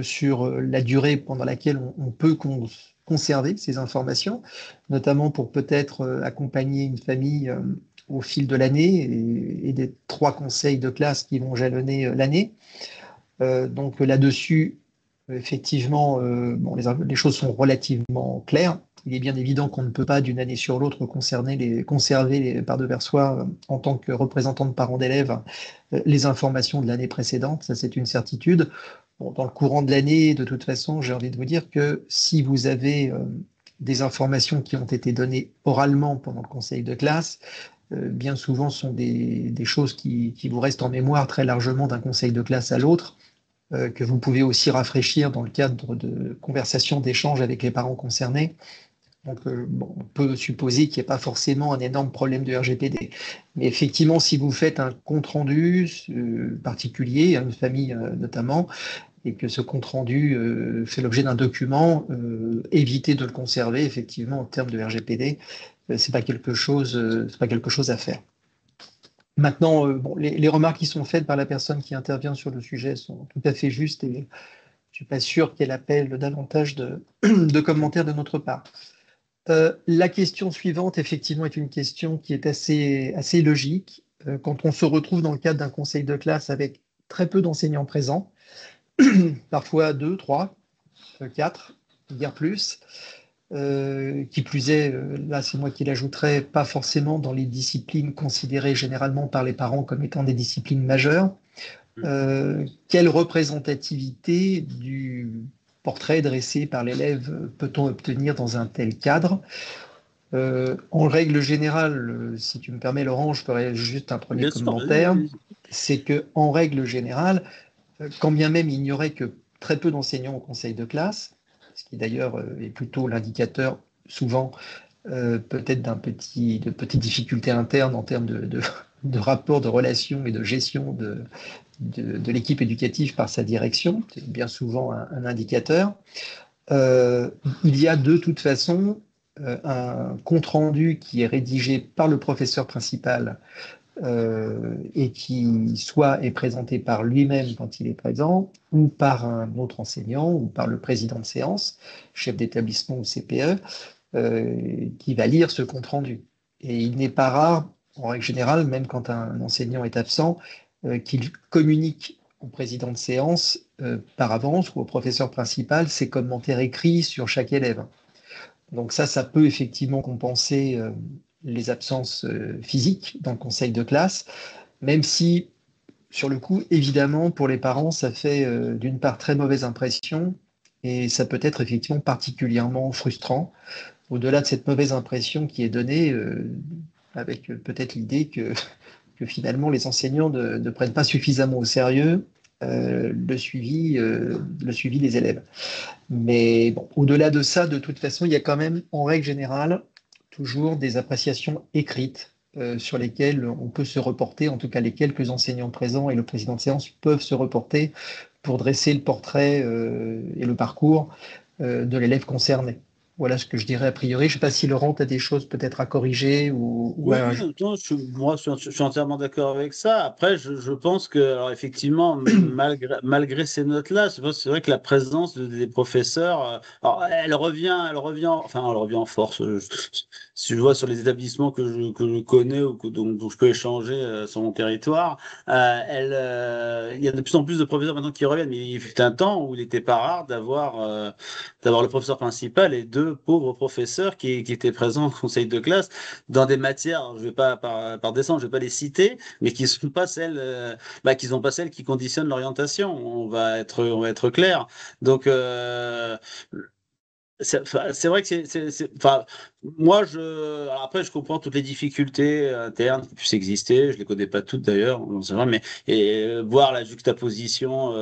sur la durée pendant laquelle on peut conserver ces informations, notamment pour peut-être accompagner une famille au fil de l'année et des 3 conseils de classe qui vont jalonner l'année. Donc là-dessus, effectivement, bon, les choses sont relativement claires. Il est bien évident qu'on ne peut pas d'une année sur l'autre conserver les par devers soi en tant que représentant de parents d'élèves les informations de l'année précédente, ça c'est une certitude. Bon, dans le courant de l'année, de toute façon, j'ai envie de vous dire que si vous avez des informations qui ont été données oralement pendant le conseil de classe, bien souvent sont des choses qui vous restent en mémoire très largement d'un conseil de classe à l'autre, que vous pouvez aussi rafraîchir dans le cadre de conversations, d'échanges avec les parents concernés. Donc, bon, on peut supposer qu'il n'y a pas forcément un énorme problème de RGPD. Mais effectivement, si vous faites un compte-rendu particulier, à une famille notamment, et que ce compte-rendu fait l'objet d'un document, évitez de le conserver, effectivement, en termes de RGPD. C'est pas quelque chose à faire. Maintenant, bon, les remarques qui sont faites par la personne qui intervient sur le sujet sont tout à fait justes et je suis pas sûr qu'elle appelle davantage de commentaires de notre part. La question suivante, effectivement, est une question qui est assez logique. Quand on se retrouve dans le cadre d'un conseil de classe avec très peu d'enseignants présents, parfois 2, 3, 4, bien plus, qui plus est, là c'est moi qui l'ajouterais, pas forcément dans les disciplines considérées généralement par les parents comme étant des disciplines majeures. Quelle représentativité du portrait dressé par l'élève peut-on obtenir dans un tel cadre? En règle générale, si tu me permets Laurent, je ferai juste un premier commentaire. C'est que en règle générale, quand bien même il n'y aurait que très peu d'enseignants au conseil de classe, ce qui d'ailleurs est plutôt l'indicateur souvent peut-être de petites difficultés internes en termes de rapport, de relations et de gestion de l'équipe éducative par sa direction, c'est bien souvent un indicateur. Il y a de toute façon un compte-rendu qui est rédigé par le professeur principal et qui soit est présenté par lui-même quand il est présent, ou par un autre enseignant, ou par le président de séance, chef d'établissement ou CPE, qui va lire ce compte-rendu. Et il n'est pas rare, en règle générale, même quand un enseignant est absent, qu'il communique au président de séance par avance ou au professeur principal ses commentaires écrits sur chaque élève. Donc ça peut effectivement compenser les absences physiques dans le conseil de classe, même si, sur le coup, évidemment, pour les parents, ça fait d'une part très mauvaise impression et ça peut être effectivement particulièrement frustrant, au-delà de cette mauvaise impression qui est donnée avec peut-être l'idée que finalement les enseignants ne prennent pas suffisamment au sérieux le suivi des élèves. Mais bon, au-delà de ça, de toute façon, il y a quand même, en règle générale, toujours des appréciations écrites sur lesquelles on peut se reporter, en tout cas les quelques enseignants présents et le président de séance peuvent se reporter pour dresser le portrait et le parcours de l'élève concerné. Voilà ce que je dirais a priori. Je ne sais pas si Laurent, tu as des choses peut-être à corriger ou Oui, à... non, je suis entièrement d'accord avec ça. Après, je pense que, alors effectivement, malgré ces notes-là, je pense que c'est vrai que la présence des professeurs, alors, elle revient en force. Si je vois sur les établissements que je connais ou dont je peux échanger sur mon territoire, il y a de plus en plus de professeurs maintenant qui reviennent. Mais il fut un temps où il n'était pas rare d'avoir le professeur principal et 2 pauvres professeurs qui étaient présents au conseil de classe dans des matières, je vais pas par descendre, je vais pas les citer, mais qui sont pas celles, qui sont pas celles qui conditionnent l'orientation. On va être clair. Donc c'est vrai que enfin, moi alors après je comprends toutes les difficultés internes qui puissent exister. Je les connais pas toutes d'ailleurs, c'est vrai, mais voir la juxtaposition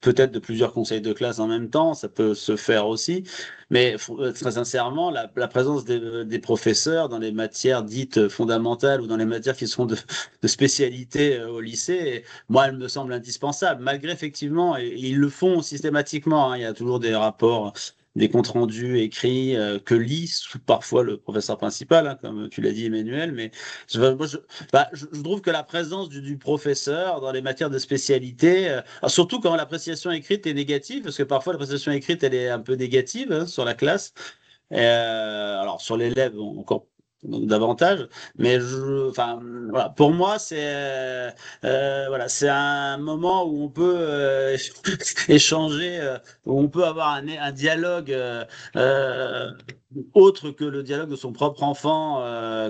peut-être de plusieurs conseils de classe en même temps, ça peut se faire aussi. Mais très sincèrement, la présence des professeurs dans les matières dites fondamentales ou dans les matières qui sont de spécialité au lycée, moi, elle me semble indispensable, malgré effectivement, et ils le font systématiquement, hein, il y a toujours des rapports, des comptes rendus écrits que lit parfois le professeur principal, hein, comme tu l'as dit, Emmanuel, mais moi, je trouve que la présence du professeur dans les matières de spécialité, surtout quand l'appréciation écrite est négative, parce que parfois l'appréciation écrite elle est un peu négative hein, sur la classe, alors sur l'élève encore davantage, mais enfin voilà, pour moi voilà, c'est un moment où on peut échanger, où on peut avoir un dialogue euh, autre que le dialogue de son propre enfant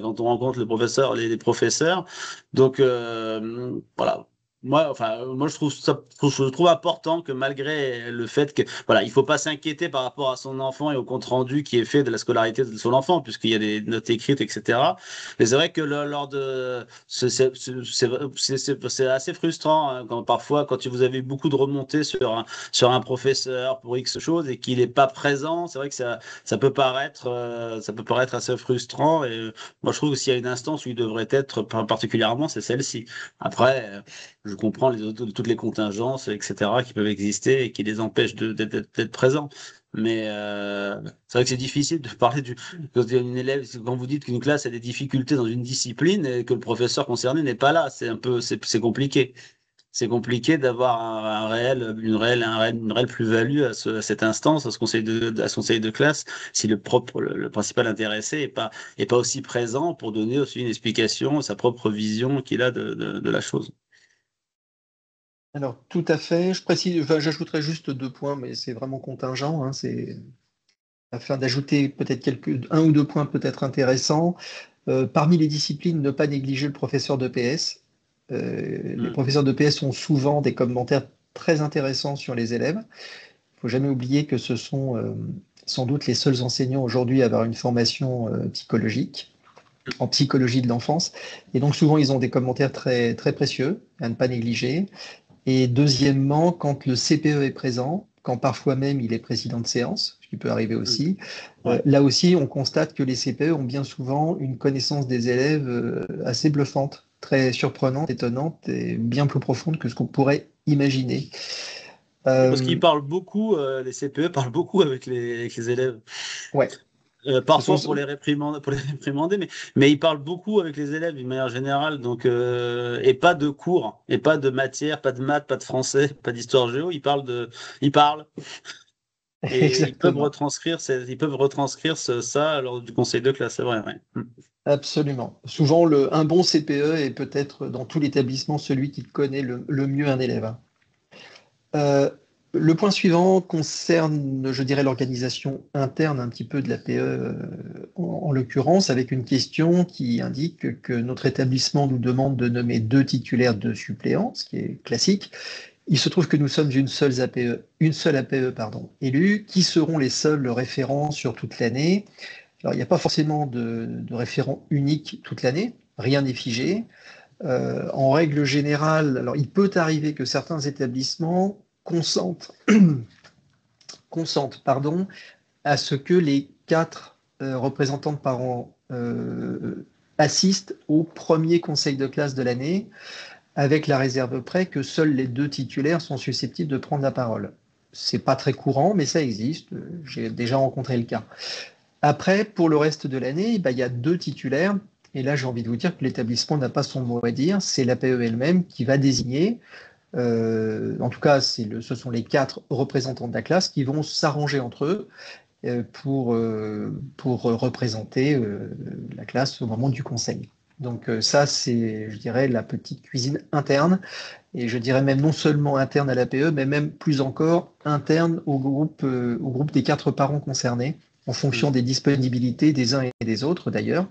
quand on rencontre le professeur, les professeurs. Donc voilà. Moi, je trouve important que malgré le fait que, voilà, il faut pas s'inquiéter par rapport à son enfant et au compte rendu qui est fait de la scolarité de son enfant, puisqu'il y a des notes écrites, etc. Mais c'est vrai que lors de, c'est assez frustrant hein, quand parfois, quand vous avez beaucoup de remontées sur un professeur pour X choses et qu'il n'est pas présent, c'est vrai que ça peut paraître assez frustrant. Et moi, je trouve que s'il y a une instance où il devrait être particulièrement, c'est celle-ci. Après. Je comprends toutes les contingences, etc., qui peuvent exister et qui les empêchent d'être présents. Mais c'est vrai que c'est difficile de parler quand il y a une élève, quand vous dites qu'une classe a des difficultés dans une discipline et que le professeur concerné n'est pas là, c'est compliqué. C'est compliqué d'avoir une réelle plus-value à cette instance, à à ce conseil de classe, si le principal intéressé est pas aussi présent pour donner aussi une explication, sa propre vision qu'il a de la chose. Alors, tout à fait. Je précise, enfin, j'ajouterai juste 2 points, mais c'est vraiment contingent, hein, c'est afin d'ajouter peut-être un ou 2 points peut-être intéressants. Parmi les disciplines, ne pas négliger le professeur d'EPS. Les Mm. professeurs d'EPS ont souvent des commentaires très intéressants sur les élèves. Il ne faut jamais oublier que ce sont sans doute les seuls enseignants aujourd'hui à avoir une formation psychologique, en psychologie de l'enfance. Et donc souvent, ils ont des commentaires très, très précieux à ne pas négliger. Et deuxièmement, quand le CPE est présent, quand parfois même il est président de séance, ce qui peut arriver Mm. aussi, Ouais. là aussi on constate que les CPE ont bien souvent une connaissance des élèves assez bluffante, très surprenante, étonnante et bien plus profonde que ce qu'on pourrait imaginer. Parce qu'ils Euh, parlent beaucoup, les CPE parlent beaucoup avec avec les élèves. ouais, ce sont, Parfois pour les réprimander, mais ils parlent beaucoup avec les élèves d'une manière générale. Donc, et pas de cours, et pas de matière, pas de maths, pas de français, pas d'histoire géo. Ils parlent. Et exactement, ils peuvent retranscrire ça lors du conseil de classe, c'est vrai, ouais. Mm. absolument. Souvent, un bon CPE est peut-être dans tout l'établissement celui qui connaît le mieux un élève, hein. Euh, le point suivant concerne, je dirais, l'organisation interne un petit peu de la PE, en l'occurrence, avec une question qui indique que notre établissement nous demande de nommer 2 titulaires, 2 suppléants, ce qui est classique. Il se trouve que nous sommes une seule APE, pardon, élue, qui seront les seuls référents sur toute l'année. Alors, il n'y a pas forcément de référent unique toute l'année, rien n'est figé. En règle générale, alors il peut arriver que certains établissements consentent, pardon, à ce que les 4 représentants de parents assistent au premier conseil de classe de l'année, avec la réserve près que seuls les 2 titulaires sont susceptibles de prendre la parole. C'est pas très courant, mais ça existe. J'ai déjà rencontré le cas. Après, pour le reste de l'année, bah, il y a 2 titulaires. Et là, j'ai envie de vous dire que l'établissement n'a pas son mot à dire. C'est l'APE elle-même qui va désigner. En tout cas, ce sont les 4 représentants de la classe qui vont s'arranger entre eux pour représenter la classe au moment du conseil. Donc ça, c'est, je dirais, la petite cuisine interne, et je dirais même non seulement interne à l'APE, mais même plus encore interne au groupe des 4 parents concernés, en Mm. fonction des disponibilités des uns et des autres d'ailleurs,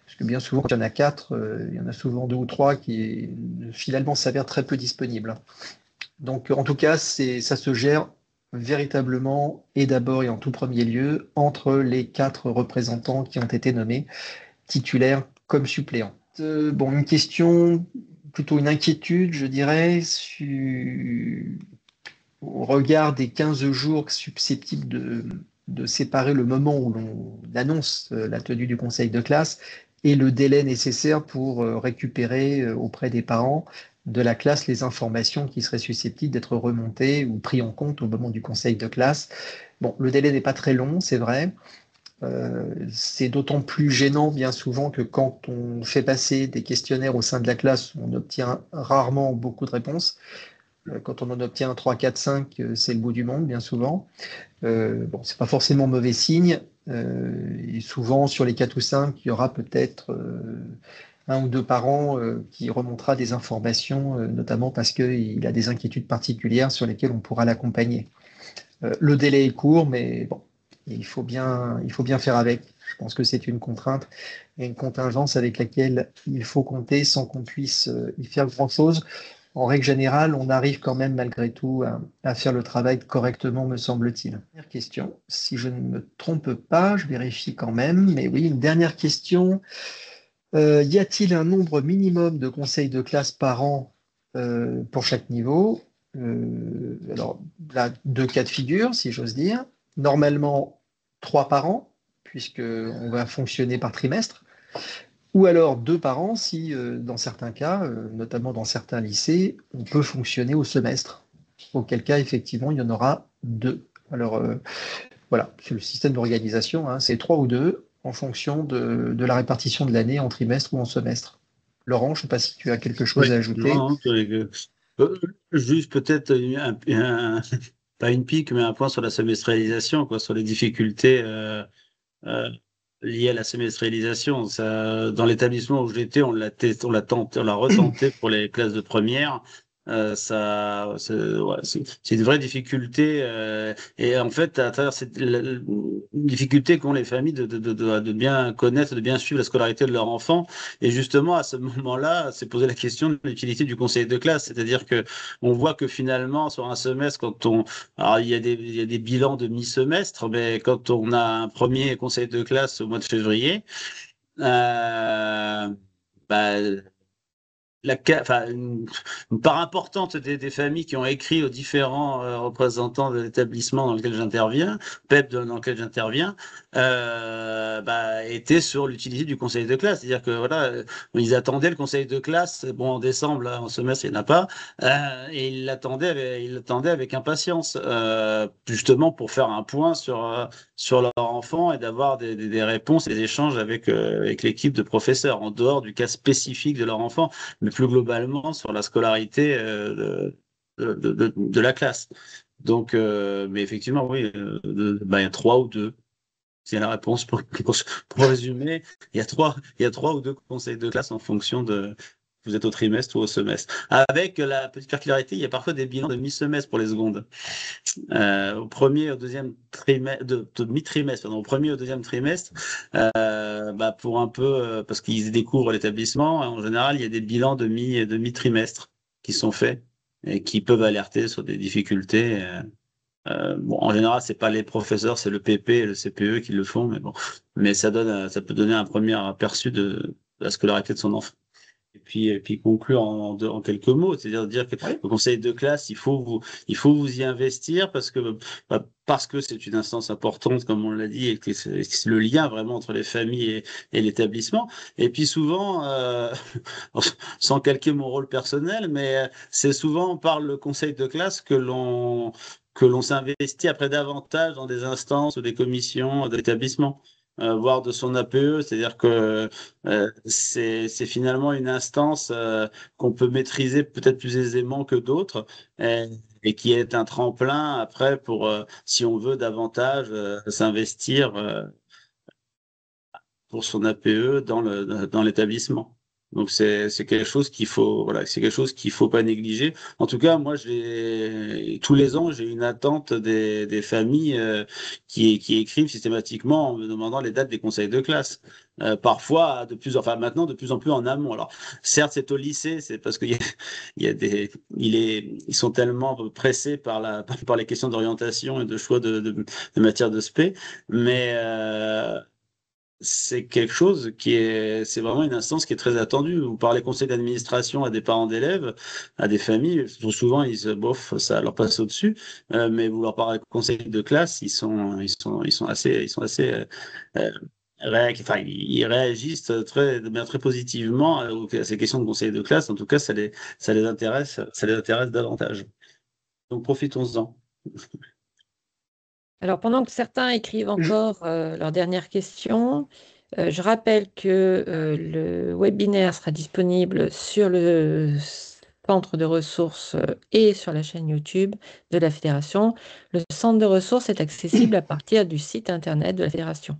parce que bien souvent, quand il y en a 4, il y en a souvent 2 ou 3 qui finalement s'avèrent très peu disponibles. Donc, en tout cas, ça se gère véritablement et d'abord et en tout premier lieu entre les 4 représentants qui ont été nommés, titulaires comme suppléants. Bon, une question, plutôt une inquiétude, je dirais, au regard des 15 jours susceptibles de séparer le moment où l'on annonce la tenue du conseil de classe et le délai nécessaire pour récupérer auprès des parents de la classe les informations qui seraient susceptibles d'être remontées ou prises en compte au moment du conseil de classe. Bon, le délai n'est pas très long, c'est vrai. C'est d'autant plus gênant bien souvent que quand on fait passer des questionnaires au sein de la classe, on obtient rarement beaucoup de réponses. Quand on en obtient 3, 4, 5, c'est le bout du monde bien souvent. Bon, c'est pas forcément mauvais signe. Et souvent, sur les 4 ou 5, il y aura peut-être un ou deux parents qui remontera des informations, notamment parce qu'il a des inquiétudes particulières sur lesquelles on pourra l'accompagner. Le délai est court, mais bon, il faut bien faire avec. Je pense que c'est une contrainte et une contingence avec laquelle il faut compter sans qu'on puisse y faire grand-chose. En règle générale, on arrive quand même malgré tout à faire le travail correctement, me semble-t-il. Dernière question, si je ne me trompe pas, je vérifie quand même, mais oui, une dernière question. Y a-t-il un nombre minimum de conseils de classe par an pour chaque niveau? Alors, là, deux cas de figure, si j'ose dire. Normalement, trois par an, puisqu'on va fonctionner par trimestre. Ou alors deux par an si, dans certains cas, notamment dans certains lycées, on peut fonctionner au semestre. Auquel cas, effectivement, il y en aura deux. Alors, voilà, c'est le système d'organisation, hein, c'est trois ou deux en fonction de la répartition de l'année en trimestre ou en semestre. Laurent, je ne sais pas si tu as quelque Oui, chose à ajouter. non, euh, juste peut-être pas une pique, mais un point sur la semestrialisation, quoi, sur les difficultés euh, liées à la semestrialisation. Ça, dans l'établissement où j'étais, on l'a retenté pour les classes de première. Ouais, c'est une vraie difficulté et en fait à travers cette difficulté qu'ont les familles de bien connaître, de bien suivre la scolarité de leur enfant. Et justement, à ce moment-là, c'est posé la question de l'utilité du conseil de classe. C'est-à-dire que on voit que finalement, sur un semestre, alors il y a des bilans de mi-semestre, mais quand on a un premier conseil de classe au mois de février, bah, une part importante des familles qui ont écrit aux différents représentants de l'établissement dans lequel j'interviens, PEP dans lequel j'interviens, étaient sur l'utilité du conseil de classe. C'est-à-dire que voilà, ils attendaient le conseil de classe. Bon, en décembre, là, en semestre, il n'y en a pas, et ils l'attendaient avec impatience, justement pour faire un point sur leur enfant et d'avoir des réponses, des échanges avec l'équipe de professeurs en dehors du cas spécifique de leur enfant, mais plus globalement sur la scolarité de la classe. Donc, mais effectivement, oui, il y a trois ou deux. C'est la réponse pour résumer. Il y a trois ou deux conseils de classe en fonction de vous êtes au trimestre ou au semestre. Avec la petite particularité, il y a parfois des bilans de mi-semestre pour les secondes. Au premier et au deuxième trimestre, de mi-trimestre, pardon, au premier et au deuxième trimestre, pour un peu, parce qu'ils découvrent l'établissement, en général, il y a des bilans de mi-trimestre qui sont faits et qui peuvent alerter sur des difficultés. Bon, en général, c'est pas les professeurs, c'est le PP et le CPE qui le font, mais bon, mais ça peut donner un premier aperçu de la scolarité de son enfant. Et puis conclure en quelques mots, c'est-à-dire dire que Oui. le conseil de classe, il faut vous y investir parce que c'est une instance importante, comme on l'a dit, et que c'est le lien vraiment entre les familles et l'établissement. Et puis souvent, sans calquer mon rôle personnel, mais c'est souvent par le conseil de classe que l'on s'investit après davantage dans des instances ou des commissions de l'établissement, voire de son APE, c'est-à-dire que c'est finalement une instance qu'on peut maîtriser peut-être plus aisément que d'autres et qui est un tremplin après pour, si on veut davantage s'investir pour son APE dans l'établissement. Donc c'est quelque chose qu'il faut voilà, c'est quelque chose qu'il faut pas négliger. En tout cas, moi tous les ans, j'ai une attente des familles qui écrivent systématiquement en me demandant les dates des conseils de classe. Parfois maintenant de plus en plus en amont. Alors certes, c'est au lycée, c'est parce il y a ils sont tellement pressés par les questions d'orientation et de choix de matière de spé, mais c'est quelque chose c'est vraiment une instance qui est très attendue. Vous parlez conseil d'administration à des parents d'élèves, à des familles, souvent ils disent bof, ça leur passe au-dessus, mais vous leur parlez conseil de classe, ils sont assez, euh, enfin, ils réagissent de manière très positivement à ces questions de conseil de classe. En tout cas, ça les intéresse davantage. Donc profitons-en. Alors, pendant que certains écrivent Je- encore leurs dernières questions, je rappelle que le webinaire sera disponible sur le centre de ressources et sur la chaîne YouTube de la Fédération. Le centre de ressources est accessible à partir du site internet de la Fédération.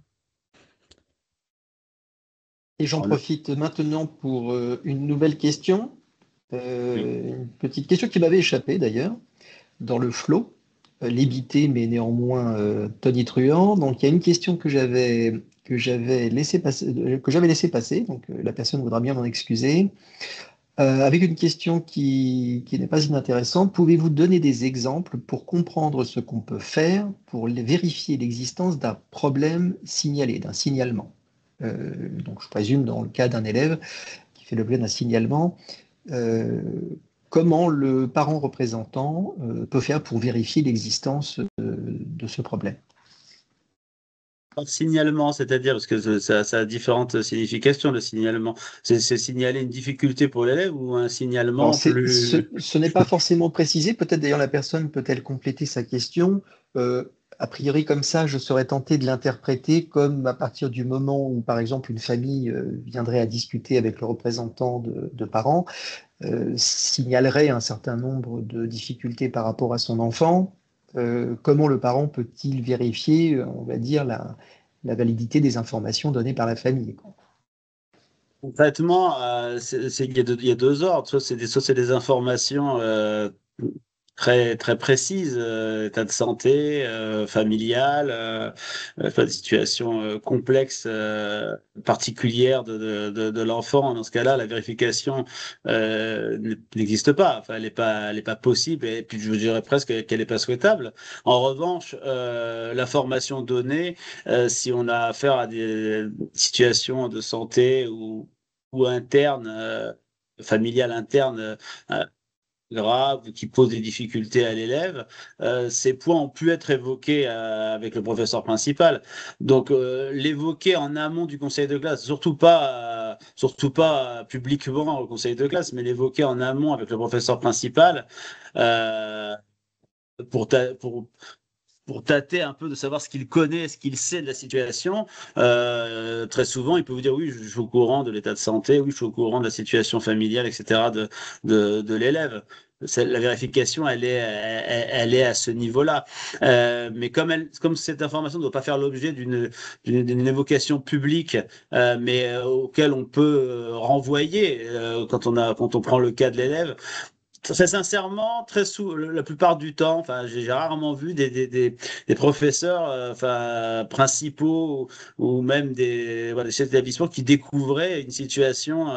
Et j'en profite maintenant pour une nouvelle question, une petite question qui m'avait échappé d'ailleurs, dans le flot, l'ébité mais néanmoins tonitruant. Donc il y a une question que j'avais laissé passer, donc la personne voudra bien m'en excuser. Avec une question qui n'est pas inintéressante, pouvez-vous donner des exemples pour comprendre ce qu'on peut faire pour vérifier l'existence d'un problème signalé, d'un signalement? Donc je présume dans le cas d'un élève qui fait l'objet d'un signalement, euh, comment le parent représentant peut faire pour vérifier l'existence de ce problème? Un signalement, c'est-à-dire, parce que ça a différentes significations, le signalement. C'est signaler une difficulté pour l'élève ou un Alors, signalement ce, plus... ce n'est pas forcément précisé. Peut-être d'ailleurs la personne peut-elle compléter sa question. Euh, a priori, comme ça, je serais tenté de l'interpréter comme à partir du moment où, par exemple, une famille viendrait à discuter avec le représentant de parents, signalerait un certain nombre de difficultés par rapport à son enfant. Comment le parent peut-il vérifier, on va dire, la validité des informations données par la famille, quoi? Concrètement, il y a deux ordres. Soit c'est des informations très, très précises, état de santé, familial, pas des situations complexes, particulières de l'enfant. Dans ce cas-là, la vérification n'existe pas. Enfin, elle est pas possible et puis je dirais presque qu'elle n'est pas souhaitable. En revanche, l'information donnée, si on a affaire à des situations de santé ou interne, familiale interne, euh, grave, qui pose des difficultés à l'élève, ces points ont pu être évoqués avec le professeur principal. Donc, l'évoquer en amont du conseil de classe, surtout pas publiquement au conseil de classe, mais l'évoquer en amont avec le professeur principal, euh, pour, ta- pour tâter un peu de savoir ce qu'il connaît, ce qu'il sait de la situation. Très souvent, il peut vous dire oui, je suis au courant de l'état de santé, oui, je suis au courant de la situation familiale, etc. de l'élève. La vérification, elle est à ce niveau-là. Mais comme cette information ne doit pas faire l'objet d'une évocation publique, mais auquel on peut renvoyer quand on prend le cas de l'élève, très sincèrement, la plupart du temps, enfin, j'ai rarement vu des professeurs, enfin, principaux ou même voilà, des chefs d'établissement qui découvraient une situation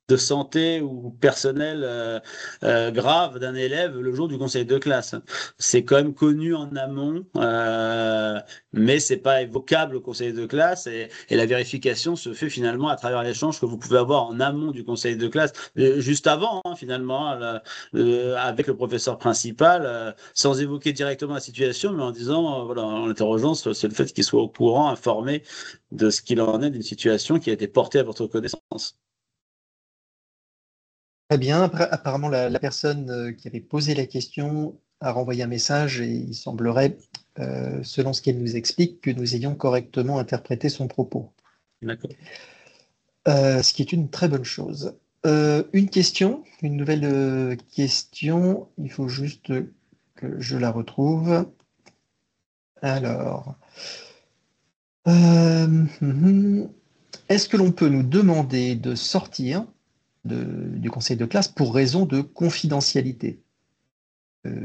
de santé ou personnelle grave d'un élève le jour du conseil de classe. C'est quand même connu en amont, mais c'est pas évocable au conseil de classe et la vérification se fait finalement à travers l'échange que vous pouvez avoir en amont du conseil de classe, juste avant hein, finalement, avec le professeur principal, sans évoquer directement la situation, mais en disant, voilà, en l'interrogeant, c'est le fait qu'il soit au courant, informé de ce qu'il en est d'une situation qui a été portée à votre connaissance. Très bien. Apparemment, la personne qui avait posé la question a renvoyé un message et il semblerait, selon ce qu'elle nous explique, que nous ayons correctement interprété son propos. D'accord. Ce qui est une très bonne chose. Une nouvelle question. Il faut juste que je la retrouve. Alors, est-ce que l'on peut nous demander de sortir du conseil de classe pour raison de confidentialité? Euh,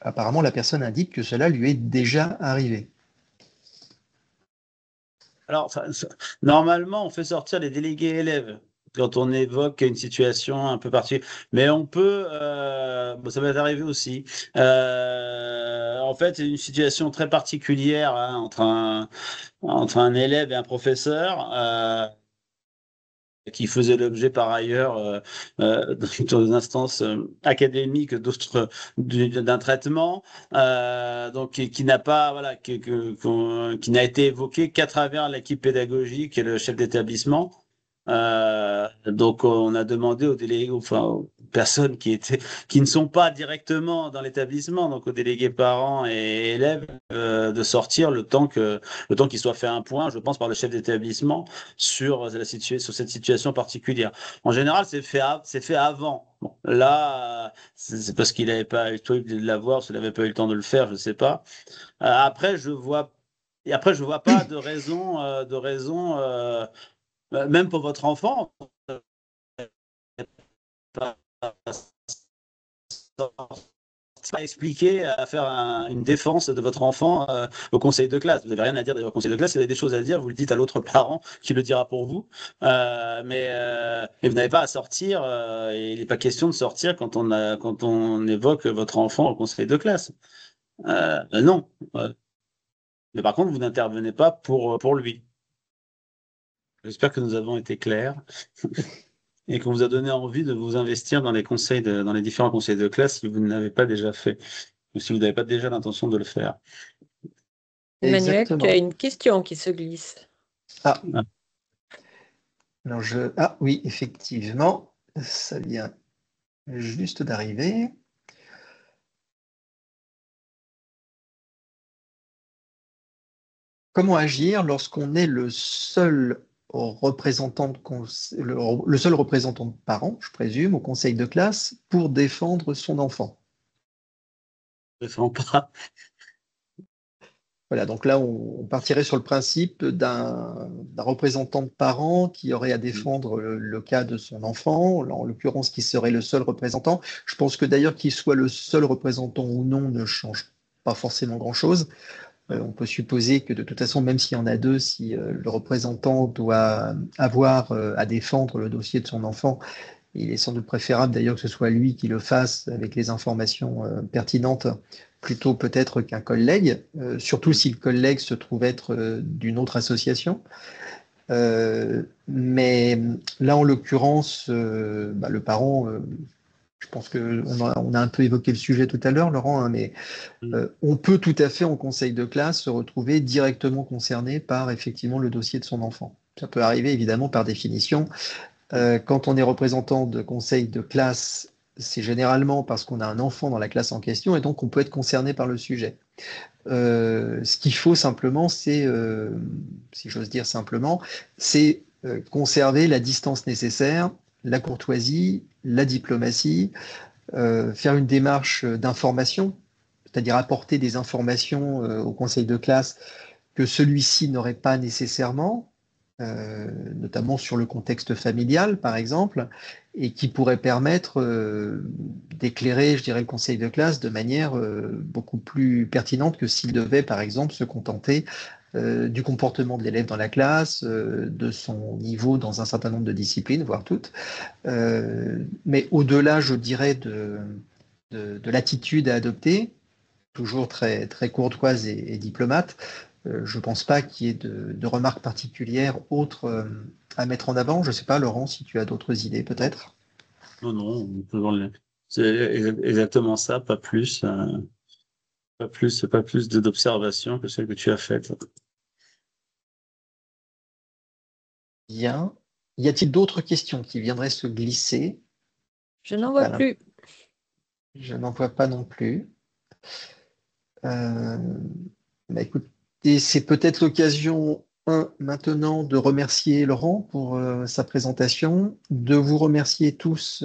Apparemment, la personne indique que cela lui est déjà arrivé. Alors, normalement, on fait sortir les délégués élèves quand on évoque une situation un peu particulière. Mais on peut, bon, ça m'est arrivé aussi. En fait, c'est une situation très particulière hein, entre un élève et un professeur. Qui faisait l'objet par ailleurs dans des instances académiques d'un traitement, donc qui n'a pas voilà qui n'a été évoqué qu'à travers l'équipe pédagogique et le chef d'établissement. Donc on a demandé aux délégués, enfin aux personnes qui ne sont pas directement dans l'établissement, donc aux délégués parents et élèves, de sortir le temps qu'il soit fait un point, je pense par le chef d'établissement sur cette situation particulière. En général, c'est fait avant. Bon, là, c'est parce qu'il n'avait pas eu le temps de l'avoir, s'il n'avait pas eu le temps de le faire, je ne sais pas. Après, je vois pas de raison, même pour votre enfant, pas expliquer, à faire une défense de votre enfant au conseil de classe. Vous n'avez rien à dire au conseil de classe. Si vous avez des choses à dire, vous le dites à l'autre parent qui le dira pour vous. Mais vous n'avez pas à sortir. Et il n'est pas question de sortir quand on évoque votre enfant au conseil de classe. Non. Mais par contre, vous n'intervenez pas pour lui. J'espère que nous avons été clairs. Et qu'on vous a donné envie de vous investir dans dans les différents conseils de classe si vous ne l'avez pas déjà fait, ou si vous n'avez pas déjà l'intention de le faire. Emmanuel, tu Exactement. as une question qui se glisse. Ah, Ah. alors ah oui, effectivement, ça vient juste d'arriver. Comment agir lorsqu'on est le seul représentant le seul représentant de parents, je présume, au conseil de classe pour défendre son enfant? Je ne défends pas. Voilà, donc là, on partirait sur le principe d'un représentant de parents qui aurait à défendre le cas de son enfant, en l'occurrence qui serait le seul représentant. Je pense que d'ailleurs qu'il soit le seul représentant ou non ne change pas forcément grand-chose. On peut supposer que de toute façon, même s'il y en a deux, si le représentant doit avoir à défendre le dossier de son enfant, il est sans doute préférable d'ailleurs que ce soit lui qui le fasse avec les informations pertinentes, plutôt peut-être qu'un collègue, surtout si le collègue se trouve être d'une autre association. Mais là, en l'occurrence, le parent, je pense qu'on a un peu évoqué le sujet tout à l'heure, Laurent, hein, mais on peut tout à fait en conseil de classe se retrouver directement concerné par effectivement le dossier de son enfant. Ça peut arriver évidemment par définition. Quand on est représentant de conseil de classe, c'est généralement parce qu'on a un enfant dans la classe en question et donc on peut être concerné par le sujet. Ce qu'il faut simplement, c'est, si j'ose dire simplement, c'est conserver la distance nécessaire, la courtoisie, la diplomatie, faire une démarche d'information, c'est-à-dire apporter des informations au conseil de classe que celui-ci n'aurait pas nécessairement, notamment sur le contexte familial, par exemple, et qui pourrait permettre d'éclairer, je dirais, le conseil de classe de manière beaucoup plus pertinente que s'il devait, par exemple, se contenter du comportement de l'élève dans la classe, de son niveau dans un certain nombre de disciplines, voire toutes. Mais au-delà, je dirais, de l'attitude à adopter, toujours très, très courtoise et diplomate, je ne pense pas qu'il y ait de remarques particulières autres à mettre en avant. Je ne sais pas, Laurent, si tu as d'autres idées peut-être. Non, non, c'est exactement ça, pas plus, pas plus d'observations que celles que tu as faites. Bien. Y a-t-il d'autres questions qui viendraient se glisser? Je n'en vois Voilà. plus. Je n'en vois pas non plus. Écoutez, c'est peut-être l'occasion, maintenant de remercier Laurent pour sa présentation, de vous remercier tous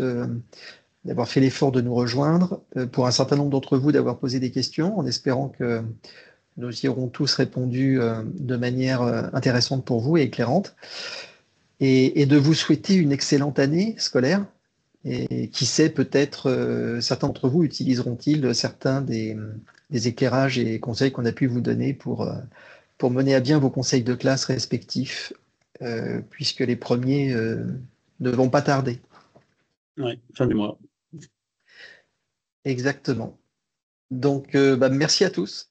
d'avoir fait l'effort de nous rejoindre, pour un certain nombre d'entre vous d'avoir posé des questions, en espérant que nous y aurons tous répondu de manière intéressante pour vous et éclairante, et de vous souhaiter une excellente année scolaire. Et qui sait, peut-être certains d'entre vous utiliseront-ils certains des éclairages et conseils qu'on a pu vous donner pour mener à bien vos conseils de classe respectifs, puisque les premiers ne vont pas tarder. Oui, fin du mois. Exactement. Donc, merci à tous.